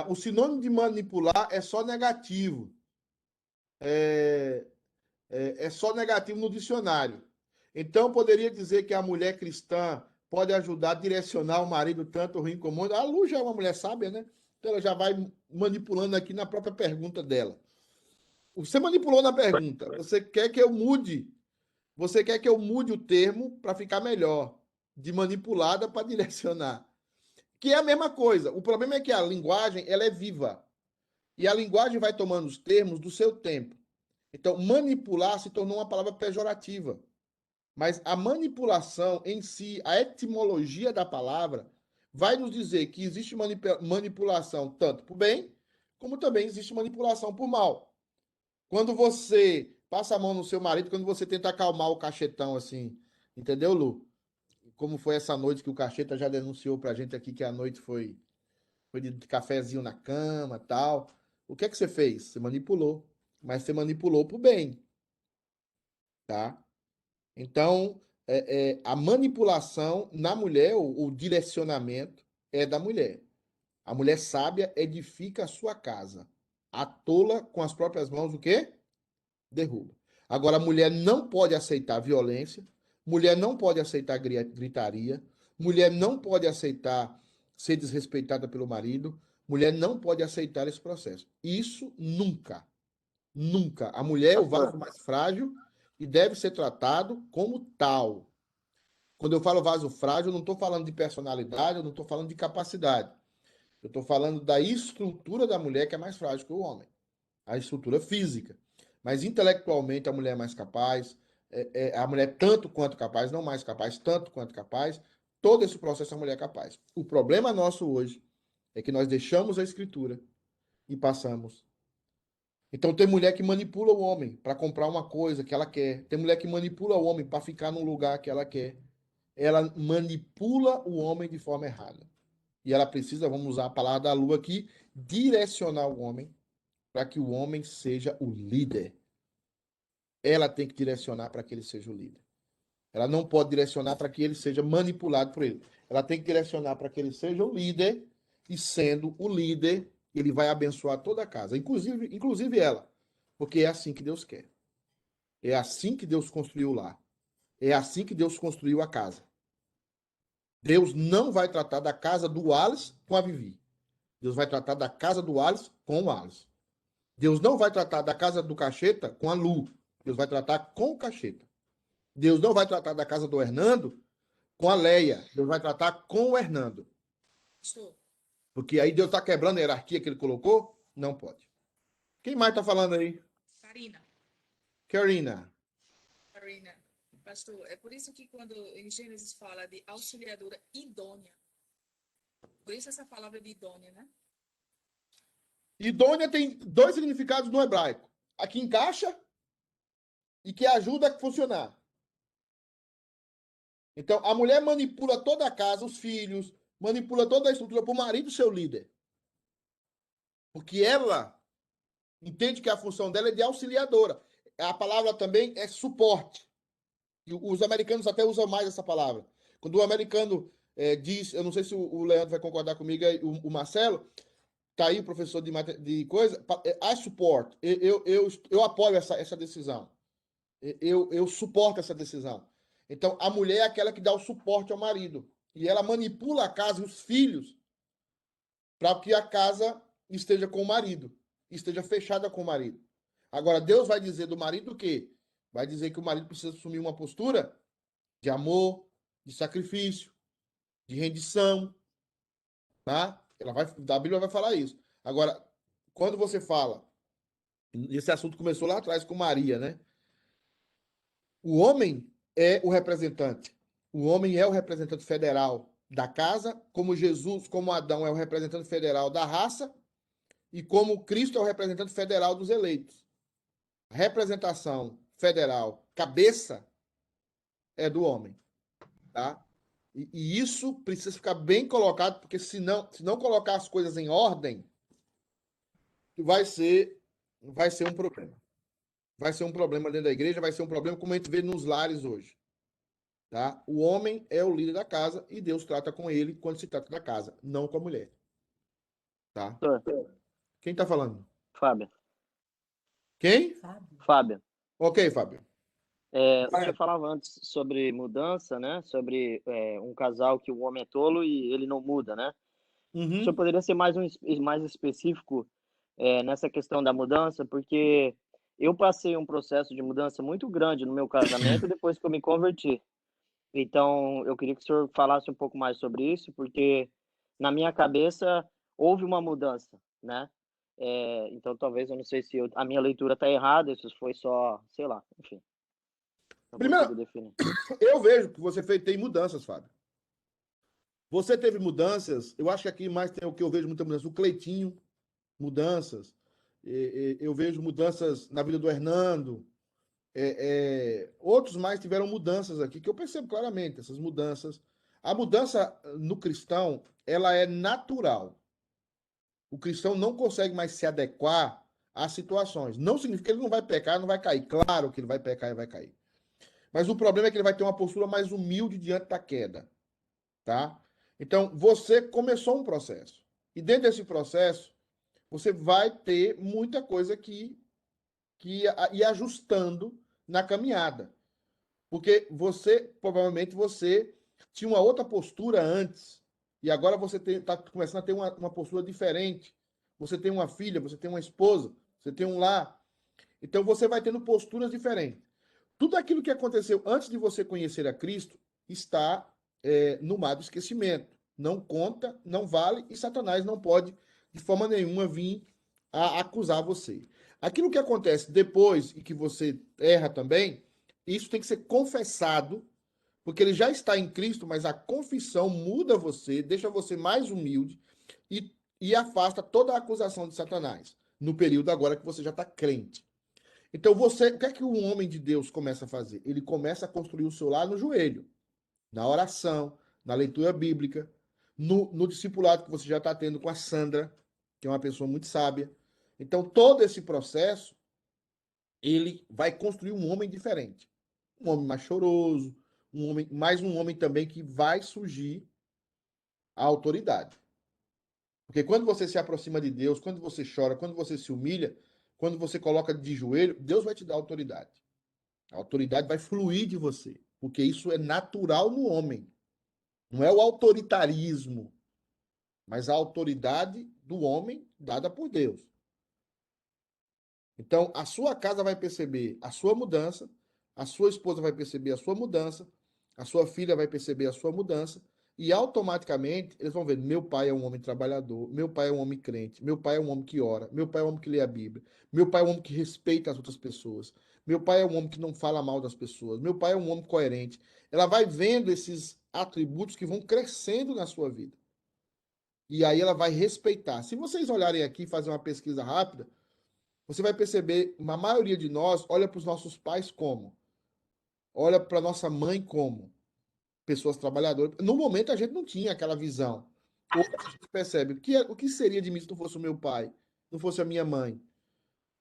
O sinônimo de manipular é só negativo. É só negativo no dicionário. Então, poderia dizer que a mulher cristã pode ajudar a direcionar o marido tanto ruim como bom. A Lu já é uma mulher sábia, né? Então, ela já vai manipulando aqui na própria pergunta dela. Você manipulou na pergunta. Você quer que eu mude? Você quer que eu mude o termo para ficar melhor? De manipulada para direcionar. Que é a mesma coisa. O problema é que a linguagem ela é viva. E a linguagem vai tomando os termos do seu tempo. Então, manipular se tornou uma palavra pejorativa. Mas a manipulação em si, a etimologia da palavra, vai nos dizer que existe manipulação tanto por bem, como também existe manipulação por mal. Quando você passa a mão no seu marido, quando você tenta acalmar o cachetão assim, entendeu, Lu? Como foi essa noite que o cacheta já denunciou pra gente aqui que a noite foi de cafezinho na cama, tal. O que é que você fez? Você manipulou, mas você manipulou pro bem, tá? Então, a manipulação na mulher, o direcionamento é da mulher. A mulher sábia edifica a sua casa. A tola, com as próprias mãos, o quê? Derruba. Agora, a mulher não pode aceitar violência, mulher não pode aceitar gritaria, mulher não pode aceitar ser desrespeitada pelo marido, mulher não pode aceitar esse processo. Isso nunca. Nunca. A mulher é o vaso mais frágil e deve ser tratado como tal. Quando eu falo vaso frágil, eu não estou falando de personalidade, eu não estou falando de capacidade. Eu estou falando da estrutura da mulher que é mais frágil que o homem. A estrutura física. Mas intelectualmente a mulher é mais capaz, a mulher é tanto quanto capaz, não mais capaz, tanto quanto capaz. Todo esse processo a mulher é capaz. O problema nosso hoje é que nós deixamos a escritura e passamos. Então tem mulher que manipula o homem para comprar uma coisa que ela quer. Tem mulher que manipula o homem para ficar num lugar que ela quer. Ela manipula o homem de forma errada. E ela precisa, vamos usar a palavra da lua aqui, direcionar o homem para que o homem seja o líder. Ela tem que direcionar para que ele seja o líder. Ela não pode direcionar para que ele seja manipulado por ele. Ela tem que direcionar para que ele seja o líder, e sendo o líder, ele vai abençoar toda a casa, inclusive ela, porque é assim que Deus quer. É assim que Deus construiu lá. É assim que Deus construiu a casa. Deus não vai tratar da casa do Wallace com a Vivi. Deus vai tratar da casa do Wallace com o Wallace. Deus não vai tratar da casa do Cacheta com a Lu. Deus vai tratar com o Cacheta. Deus não vai tratar da casa do Hernando com a Leia. Deus vai tratar com o Hernando. Porque aí Deus está quebrando a hierarquia que ele colocou? Não pode. Quem mais está falando aí? Karina. Pastor, é por isso que quando em Gênesis fala de auxiliadora idônea, por isso essa palavra de idônea, né? Idônea tem dois significados no hebraico. A que encaixa e que ajuda a funcionar. Então, a mulher manipula toda a casa, os filhos, manipula toda a estrutura para o marido ser o líder. Porque ela entende que a função dela é de auxiliadora. A palavra também é suporte. E os americanos até usam mais essa palavra. Quando o americano diz, eu não sei se o Leandro vai concordar comigo, o Marcelo, tá aí o professor de coisa, I support, eu apoio essa decisão. Eu suporto essa decisão. Então, a mulher é aquela que dá o suporte ao marido. E ela manipula a casa e os filhos para que a casa esteja com o marido, esteja fechada com o marido. Agora, Deus vai dizer do marido o quê? Vai dizer que o marido precisa assumir uma postura de amor, de sacrifício, de rendição. Tá? A Bíblia vai falar isso. Agora, quando você fala, esse assunto começou lá atrás com Maria, né? O homem é o representante. O homem é o representante federal da casa, como Jesus, como Adão é o representante federal da raça, e como Cristo é o representante federal dos eleitos. A representação federal, cabeça, é do homem. Tá? E isso precisa ficar bem colocado, porque se não colocar as coisas em ordem, vai ser um problema. Vai ser um problema dentro da igreja, vai ser um problema como a gente vê nos lares hoje. Tá? O homem é o líder da casa e Deus trata com ele quando se trata da casa, não com a mulher. Tá? Quem está falando? Fábio. Quem? Fábio. Ok, Fábio. Você falava antes sobre mudança, né? Sobre um casal que o homem é tolo e ele não muda, né? Uhum. O senhor poderia ser mais específico nessa questão da mudança? Porque eu passei um processo de mudança muito grande no meu casamento depois que eu me converti. Então, eu queria que o senhor falasse um pouco mais sobre isso, porque na minha cabeça houve uma mudança, né? Então, talvez, eu não sei se a minha leitura está errada, se foi só, sei lá, enfim. Primeiro, eu vejo que você tem mudanças, Fábio. Você teve mudanças, eu acho que aqui mais tem o que eu vejo muita mudança. O Cleitinho, mudanças. Eu vejo mudanças na vida do Hernando. Outros mais tiveram mudanças aqui, que eu percebo claramente, essas mudanças. A mudança no cristão, ela é natural. O cristão não consegue mais se adequar às situações. Não significa que ele não vai pecar, não vai cair. Claro que ele vai pecar e vai cair. Mas o problema é que ele vai ter uma postura mais humilde diante da queda. Tá? Então, você começou um processo. E dentro desse processo, você vai ter muita coisa que ir ajustando na caminhada. Porque provavelmente você tinha uma outra postura antes, e agora você está começando a ter uma postura diferente. Você tem uma filha, você tem uma esposa, você tem um lar. Então você vai tendo posturas diferentes. Tudo aquilo que aconteceu antes de você conhecer a Cristo está no mar do esquecimento. Não conta, não vale, e Satanás não pode, de forma nenhuma, vir a acusar você. Aquilo que acontece depois e que você erra também, isso tem que ser confessado, porque ele já está em Cristo, mas a confissão muda você, deixa você mais humilde e afasta toda a acusação de Satanás, no período agora que você já está crente. Então, o que é que um homem de Deus começa a fazer? Ele começa a construir o seu lar no joelho, na oração, na leitura bíblica, no discipulado que você já está tendo com a Sandra, que é uma pessoa muito sábia. Então, todo esse processo, ele vai construir um homem diferente. Um homem mais choroso, mais um homem também que vai surgir a autoridade. Porque quando você se aproxima de Deus, quando você chora, quando você se humilha, quando você coloca de joelho, Deus vai te dar autoridade. A autoridade vai fluir de você, porque isso é natural no homem. Não é o autoritarismo, mas a autoridade do homem dada por Deus. Então, a sua casa vai perceber a sua mudança, a sua esposa vai perceber a sua mudança, a sua filha vai perceber a sua mudança, e automaticamente eles vão ver: meu pai é um homem trabalhador, meu pai é um homem crente, meu pai é um homem que ora, meu pai é um homem que lê a Bíblia, meu pai é um homem que respeita as outras pessoas, meu pai é um homem que não fala mal das pessoas, meu pai é um homem coerente. Ela vai vendo esses atributos que vão crescendo na sua vida. E aí ela vai respeitar. Se vocês olharem aqui e fazer uma pesquisa rápida, você vai perceber, a maioria de nós olha para os nossos pais como? Olha para a nossa mãe como? Pessoas trabalhadoras. No momento a gente não tinha aquela visão. Hoje a gente percebe, o que seria de mim se não fosse o meu pai, não fosse a minha mãe?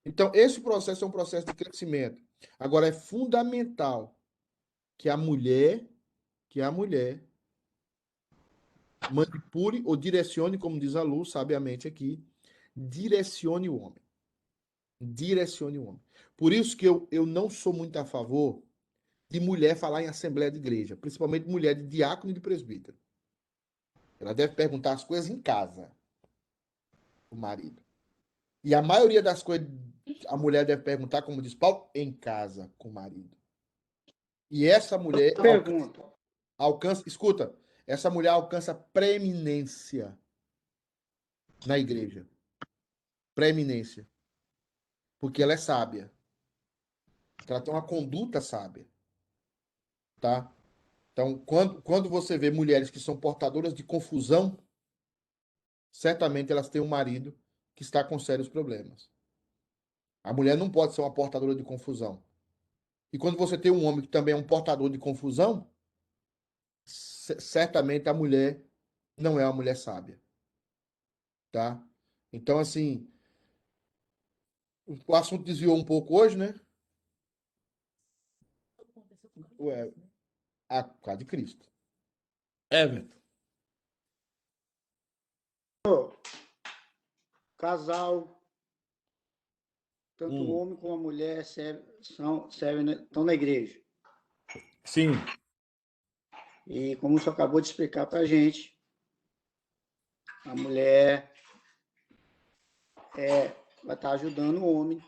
Então, esse processo é um processo de crescimento. Agora, é fundamental que a mulher manipule ou direcione, como diz a Lu, sabiamente aqui, direcione o homem. Direcione o homem. Por isso que eu não sou muito a favor de mulher falar em assembleia de igreja, principalmente mulher de diácono e de presbítero. Ela deve perguntar as coisas em casa, o marido. E a maioria das coisas a mulher deve perguntar, como diz Paulo, em casa com o marido. E essa mulher escuta, essa mulher alcança preeminência na igreja. Preeminência. Porque ela é sábia. Ela tem uma conduta sábia. Tá? Então, quando você vê mulheres que são portadoras de confusão, certamente elas têm um marido que está com sérios problemas. A mulher não pode ser uma portadora de confusão. E quando você tem um homem que também é um portador de confusão, certamente a mulher não é uma mulher sábia. Tá? Então, assim, o assunto desviou um pouco hoje, né? Ué, a causa de Cristo. Everton. Casal, tanto o homem como a mulher estão na igreja. Sim. E como o senhor acabou de explicar para a gente, a mulher vai estar ajudando o homem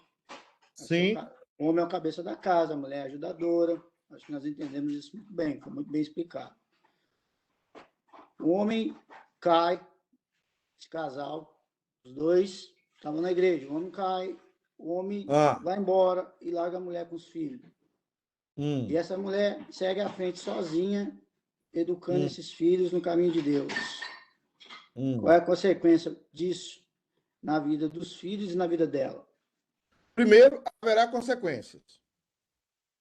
Sim. O homem é o cabeça da casa, a mulher é a ajudadora. Acho que nós entendemos isso muito bem, foi muito bem explicado. O homem cai, esse casal, os dois estavam na igreja, o homem cai, o homem vai embora e larga a mulher com os filhos. E essa mulher segue à frente sozinha, educando esses filhos no caminho de Deus. Qual é a consequência disso na vida dos filhos e na vida dela? Primeiro, haverá consequências.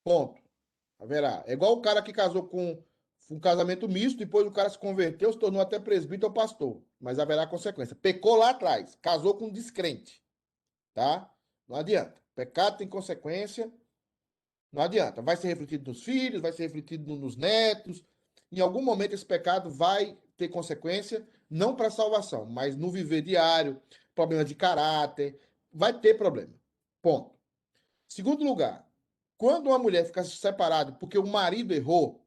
Ponto. Haverá. É igual o cara que casou com um casamento misto, depois o cara se converteu, se tornou até presbítero ou pastor. Mas haverá consequência. Pecou lá atrás, casou com um descrente. Tá? Não adianta. Pecado tem consequência. Não adianta. Vai ser refletido nos filhos, vai ser refletido nos netos. Em algum momento esse pecado vai ter consequência, não para salvação, mas no viver diário, problema de caráter, vai ter problema. Ponto. Segundo lugar, quando uma mulher fica separada porque o marido errou,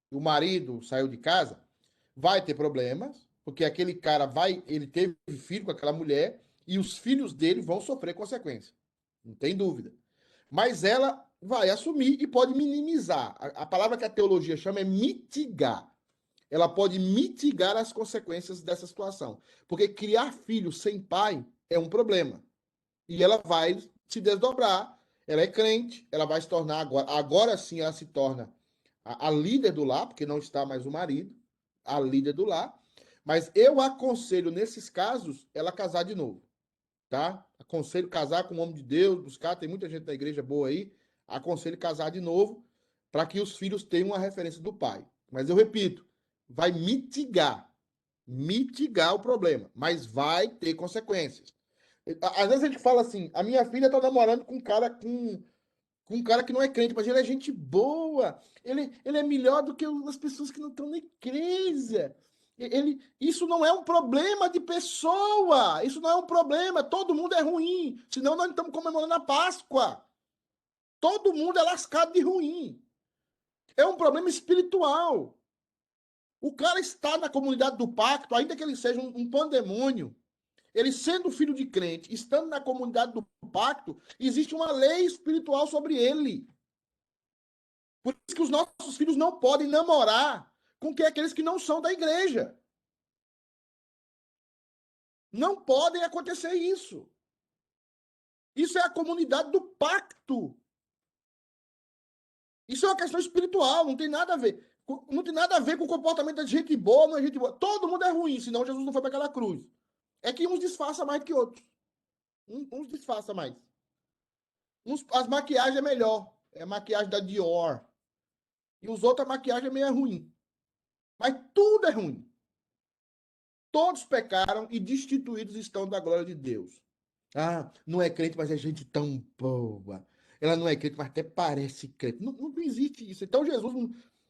o marido saiu de casa, vai ter problemas, porque aquele cara ele teve filho com aquela mulher e os filhos dele vão sofrer consequências. Não tem dúvida. Mas ela vai assumir e pode minimizar. A palavra que a teologia chama é mitigar. Ela pode mitigar as consequências dessa situação. Porque criar filhos sem pai é um problema. E ela vai se desdobrar. Ela é crente, ela vai se tornar agora sim ela se torna a líder do lar, porque não está mais o marido, a líder do lar. Mas eu aconselho, nesses casos, ela casar de novo. Tá? Aconselho casar com um homem de Deus, buscar, tem muita gente da igreja boa aí, aconselho casar de novo, para que os filhos tenham uma referência do pai. Mas eu repito, vai mitigar o problema, mas vai ter consequências. Às vezes a gente fala assim, a minha filha está namorando com um cara que não é crente, mas ele é gente boa, ele é melhor do que as pessoas que não estão na igreja. Isso não é um problema de pessoa. Isso não é um problema. Todo mundo é ruim. Senão nós não estamos comemorando a Páscoa. Todo mundo é lascado de ruim. É um problema espiritual. O cara está na comunidade do pacto, ainda que ele seja um pandemônio, ele sendo filho de crente, estando na comunidade do pacto, existe uma lei espiritual sobre ele. Por isso que os nossos filhos não podem namorar com aqueles que não são da igreja. Não podem acontecer isso. Isso é a comunidade do pacto. Isso é uma questão espiritual, não tem nada a ver. Não tem nada a ver com o comportamento de gente boa, não é gente boa. Todo mundo é ruim, senão Jesus não foi para aquela cruz. É que uns disfarçam mais que outros. Uns disfarçam mais. As maquiagens é melhor. É a maquiagem da Dior. E os outros, a maquiagem é meio ruim. Mas tudo é ruim. Todos pecaram e destituídos estão da glória de Deus. Ah, não é crente, mas é gente tão boa. Ela não é crente, mas até parece crente. Não existe isso. Então,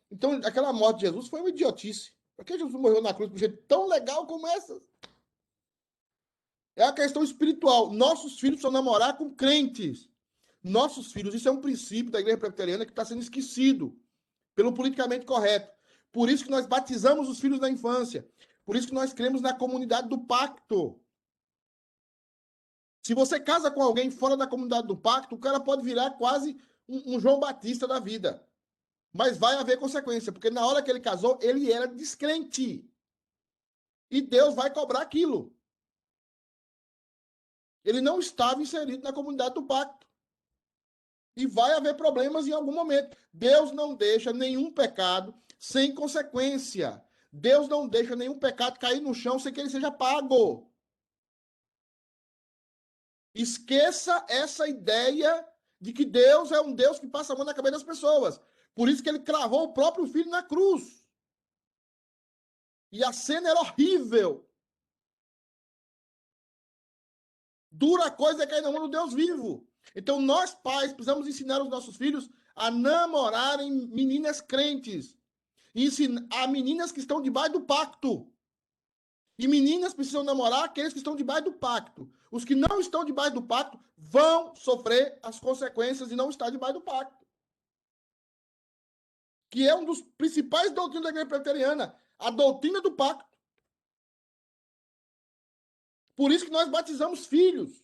Então, aquela morte de Jesus foi uma idiotice. Por que Jesus morreu na cruz por gente tão legal como essa? É a questão espiritual. Nossos filhos precisam namorar com crentes. Nossos filhos, isso é um princípio da igreja presbiteriana que está sendo esquecido pelo politicamente correto. Por isso que nós batizamos os filhos na infância. Por isso que nós cremos na comunidade do pacto. Se você casa com alguém fora da comunidade do pacto, o cara pode virar quase um João Batista da vida. Mas vai haver consequência, porque na hora que ele casou, ele era descrente. E Deus vai cobrar aquilo. Ele não estava inserido na comunidade do pacto. E vai haver problemas em algum momento. Deus não deixa nenhum pecado sem consequência. Deus não deixa nenhum pecado cair no chão sem que ele seja pago. Esqueça essa ideia de que Deus é um Deus que passa a mão na cabeça das pessoas. Por isso que ele cravou o próprio filho na cruz. E a cena era horrível. Dura coisa é cair na mão do Deus vivo. Então, nós, pais, precisamos ensinar os nossos filhos a namorarem meninas crentes. E ensinar a meninas que estão debaixo do pacto. E meninas precisam namorar aqueles que estão debaixo do pacto. Os que não estão debaixo do pacto vão sofrer as consequências de não estar debaixo do pacto. Que é um dos principais doutrinas da igreja presbiteriana. A doutrina do pacto. Por isso que nós batizamos filhos.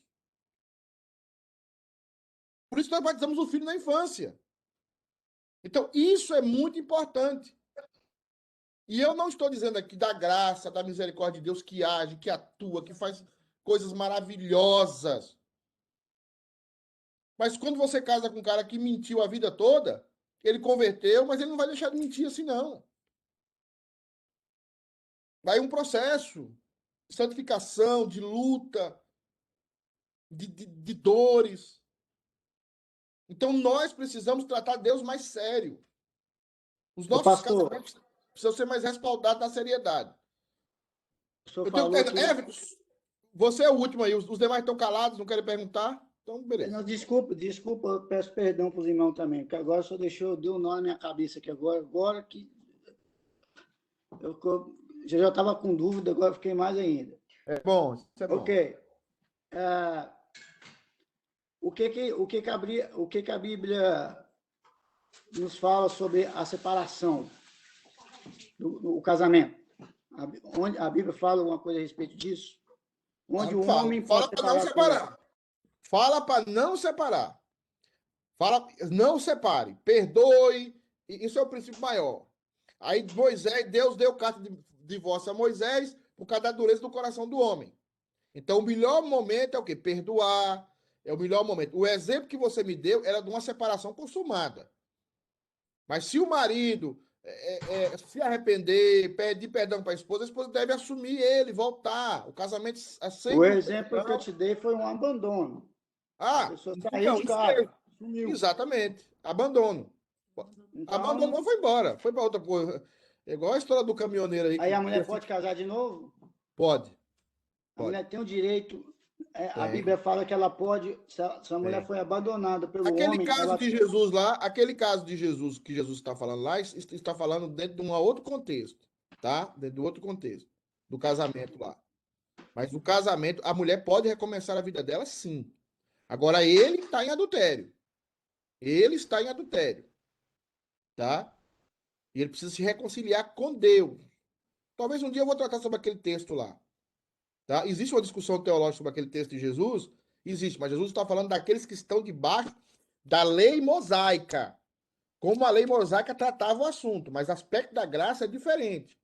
Por isso nós batizamos o filho na infância. Então, isso é muito importante. E eu não estou dizendo aqui da graça, da misericórdia de Deus que age, que atua, que faz coisas maravilhosas. Mas quando você casa com um cara que mentiu a vida toda, ele converteu, mas ele não vai deixar de mentir assim, não. Vai um processo de santificação, de luta, de dores. Então, nós precisamos tratar Deus mais sério. Os nossos casamentos precisam ser mais respaldados na seriedade. Você é o último aí. Os demais estão calados, não querem perguntar? Então, beleza. Não, desculpa, eu peço perdão para os irmãos também, porque agora só deu um nó na minha cabeça aqui agora que eu já estava com dúvida, agora fiquei mais ainda. É bom, isso é bom. Ok. O que a Bíblia nos fala sobre a separação do casamento? Onde a Bíblia fala alguma coisa a respeito disso? Onde o homem pode separar? Fala para não separar. Fala, não separe. Perdoe. Isso é o princípio maior. Aí Deus deu carta de divórcio a Moisés por causa da dureza do coração do homem. Então, o melhor momento é o quê? Perdoar. É o melhor momento. O exemplo que você me deu era de uma separação consumada. Mas se o marido se arrepender, pedir perdão para a esposa deve assumir ele, voltar. O casamento é sempre... O exemplo que eu te dei foi um abandono. A pessoa saiu de casa, sumiu. Exatamente. Abandono. Então, abandonou, foi embora. Foi para outra coisa. É igual a história do caminhoneiro aí. Aí a mulher pode casar de novo? Pode. A mulher tem o direito... a Bíblia fala que ela pode, se a mulher foi abandonada pelo homem... Aquele caso de Jesus que Jesus está falando lá, está falando dentro de um outro contexto, tá? Dentro de outro contexto, do casamento lá. Mas o casamento, a mulher pode recomeçar a vida dela, sim. Agora, ele está em adultério. Ele está em adultério, tá? E ele precisa se reconciliar com Deus. Talvez um dia eu vou tratar sobre aquele texto lá. Tá? Existe uma discussão teológica sobre aquele texto de Jesus? Existe, mas Jesus está falando daqueles que estão debaixo da lei mosaica. Como a lei mosaica tratava o assunto, mas o aspecto da graça é diferente.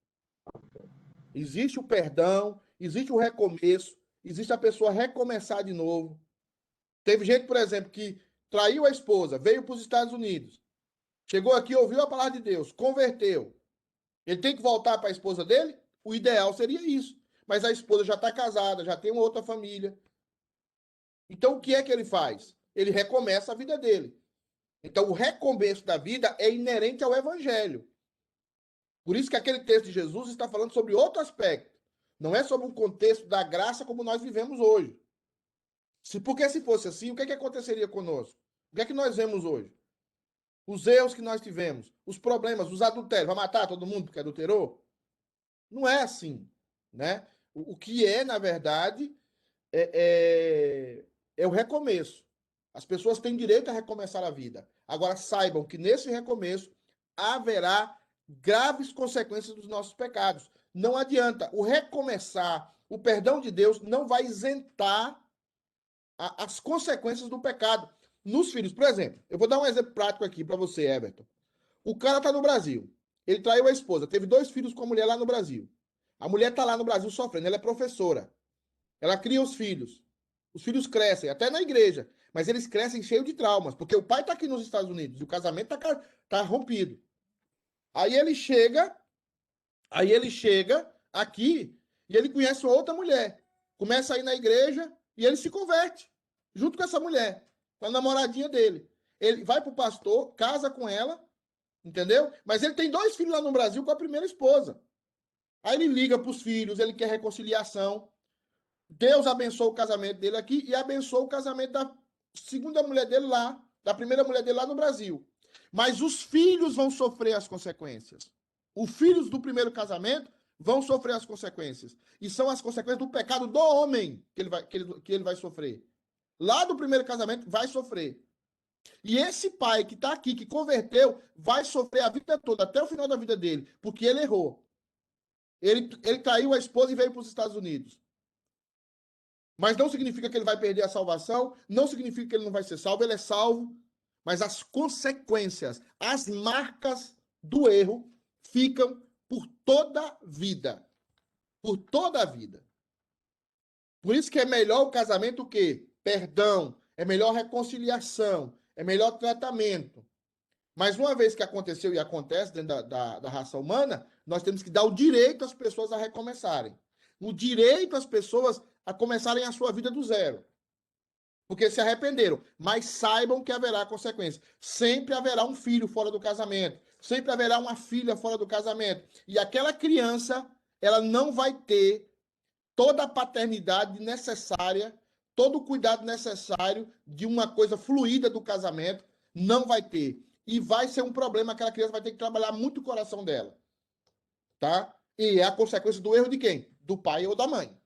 Existe o perdão, existe o recomeço, existe a pessoa recomeçar de novo. Teve gente, por exemplo, que traiu a esposa, veio para os Estados Unidos, chegou aqui, ouviu a palavra de Deus, converteu. Ele tem que voltar para a esposa dele? O ideal seria isso. Mas a esposa já está casada, já tem uma outra família. Então, o que é que ele faz? Ele recomeça a vida dele. Então, o recomeço da vida é inerente ao evangelho. Por isso que aquele texto de Jesus está falando sobre outro aspecto. Não é sobre um contexto da graça como nós vivemos hoje. Porque se fosse assim, o que é que aconteceria conosco? O que é que nós vemos hoje? Os erros que nós tivemos, os problemas, os adultérios. Vai matar todo mundo porque adulterou? Não é assim, né? O que é, na verdade, é o recomeço. As pessoas têm direito a recomeçar a vida. Agora, saibam que nesse recomeço haverá graves consequências dos nossos pecados. Não adianta. O recomeçar, o perdão de Deus não vai isentar as consequências do pecado nos filhos. Por exemplo, eu vou dar um exemplo prático aqui para você, Everton. O cara está no Brasil. Ele traiu a esposa. Teve 2 filhos com a mulher lá no Brasil. A mulher está lá no Brasil sofrendo. Ela é professora. Ela cria os filhos. Os filhos crescem, até na igreja. Mas eles crescem cheios de traumas. Porque o pai está aqui nos Estados Unidos. E o casamento está rompido. Aí ele chega aqui e ele conhece outra mulher. Começa a ir na igreja e ele se converte. Junto com essa mulher. Com a namoradinha dele. Ele vai para o pastor, casa com ela. Entendeu? Mas ele tem 2 filhos lá no Brasil com a primeira esposa. Aí ele liga para os filhos, ele quer reconciliação. Deus abençoa o casamento dele aqui e abençoa o casamento da segunda mulher dele lá, da primeira mulher dele lá no Brasil. Mas os filhos vão sofrer as consequências. Os filhos do primeiro casamento vão sofrer as consequências. E são as consequências do pecado do homem que ele vai sofrer. Lá do primeiro casamento vai sofrer. E esse pai que está aqui, que converteu, vai sofrer a vida toda, até o final da vida dele, porque ele errou. Ele traiu a esposa e veio para os Estados Unidos. Mas não significa que ele vai perder a salvação, não significa que ele não vai ser salvo, ele é salvo, mas as consequências, as marcas do erro ficam por toda a vida. Por toda a vida. Por isso que é melhor o casamento o quê? Perdão, é melhor reconciliação, é melhor tratamento. Mas uma vez que aconteceu e acontece dentro da raça humana, nós temos que dar o direito às pessoas a recomeçarem. O direito às pessoas a começarem a sua vida do zero. Porque se arrependeram. Mas saibam que haverá consequência. Sempre haverá um filho fora do casamento. Sempre haverá uma filha fora do casamento. E aquela criança, ela não vai ter toda a paternidade necessária, todo o cuidado necessário de uma coisa fluida do casamento. Não vai ter. E vai ser um problema, aquela criança vai ter que trabalhar muito o coração dela. Tá? E é a consequência do erro de quem? Do pai ou da mãe.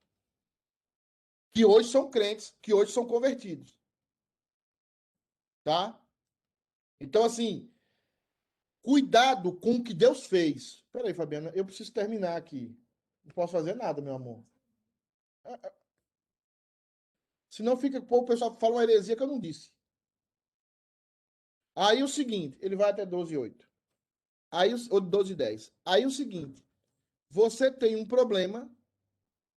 Que hoje são crentes, que hoje são convertidos. Tá? Então, assim, cuidado com o que Deus fez. Peraí, Fabiana, eu preciso terminar aqui. Não posso fazer nada, meu amor. Senão fica, o pessoal fala uma heresia que eu não disse. Aí o seguinte, ele vai até 12:8. Aí, ou 12:10. Aí o seguinte, você tem um problema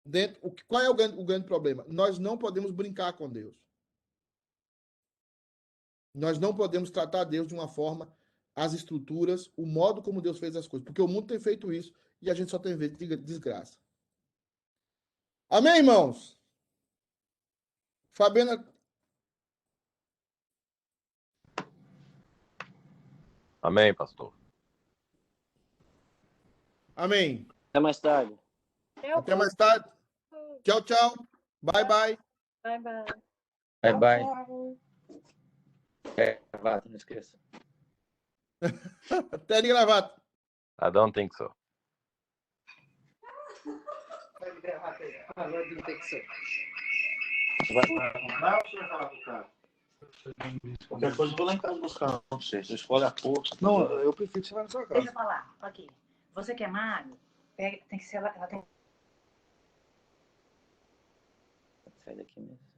dentro. Qual é o grande problema? Nós não podemos brincar com Deus. Nós não podemos tratar Deus de uma forma, as estruturas, o modo como Deus fez as coisas. Porque o mundo tem feito isso e a gente só tem visto desgraça. Amém, irmãos? Fabiana. Amém, pastor. Amém. Até mais tarde. Até mais tarde. Tchau, tchau. Bye, bye. Bye, bye. Bye, bye. Gravata, não esqueça. Até de gravata. I don't think so. Vai ou você vai falar com o cara? Qualquer coisa eu vou lá em casa buscar. Não sei, você escolhe a cor. Não, eu prefiro que você vá na sua casa. Deixa eu falar. Aqui. Você que é magro, tem que ser ela tem. Sai daqui mesmo.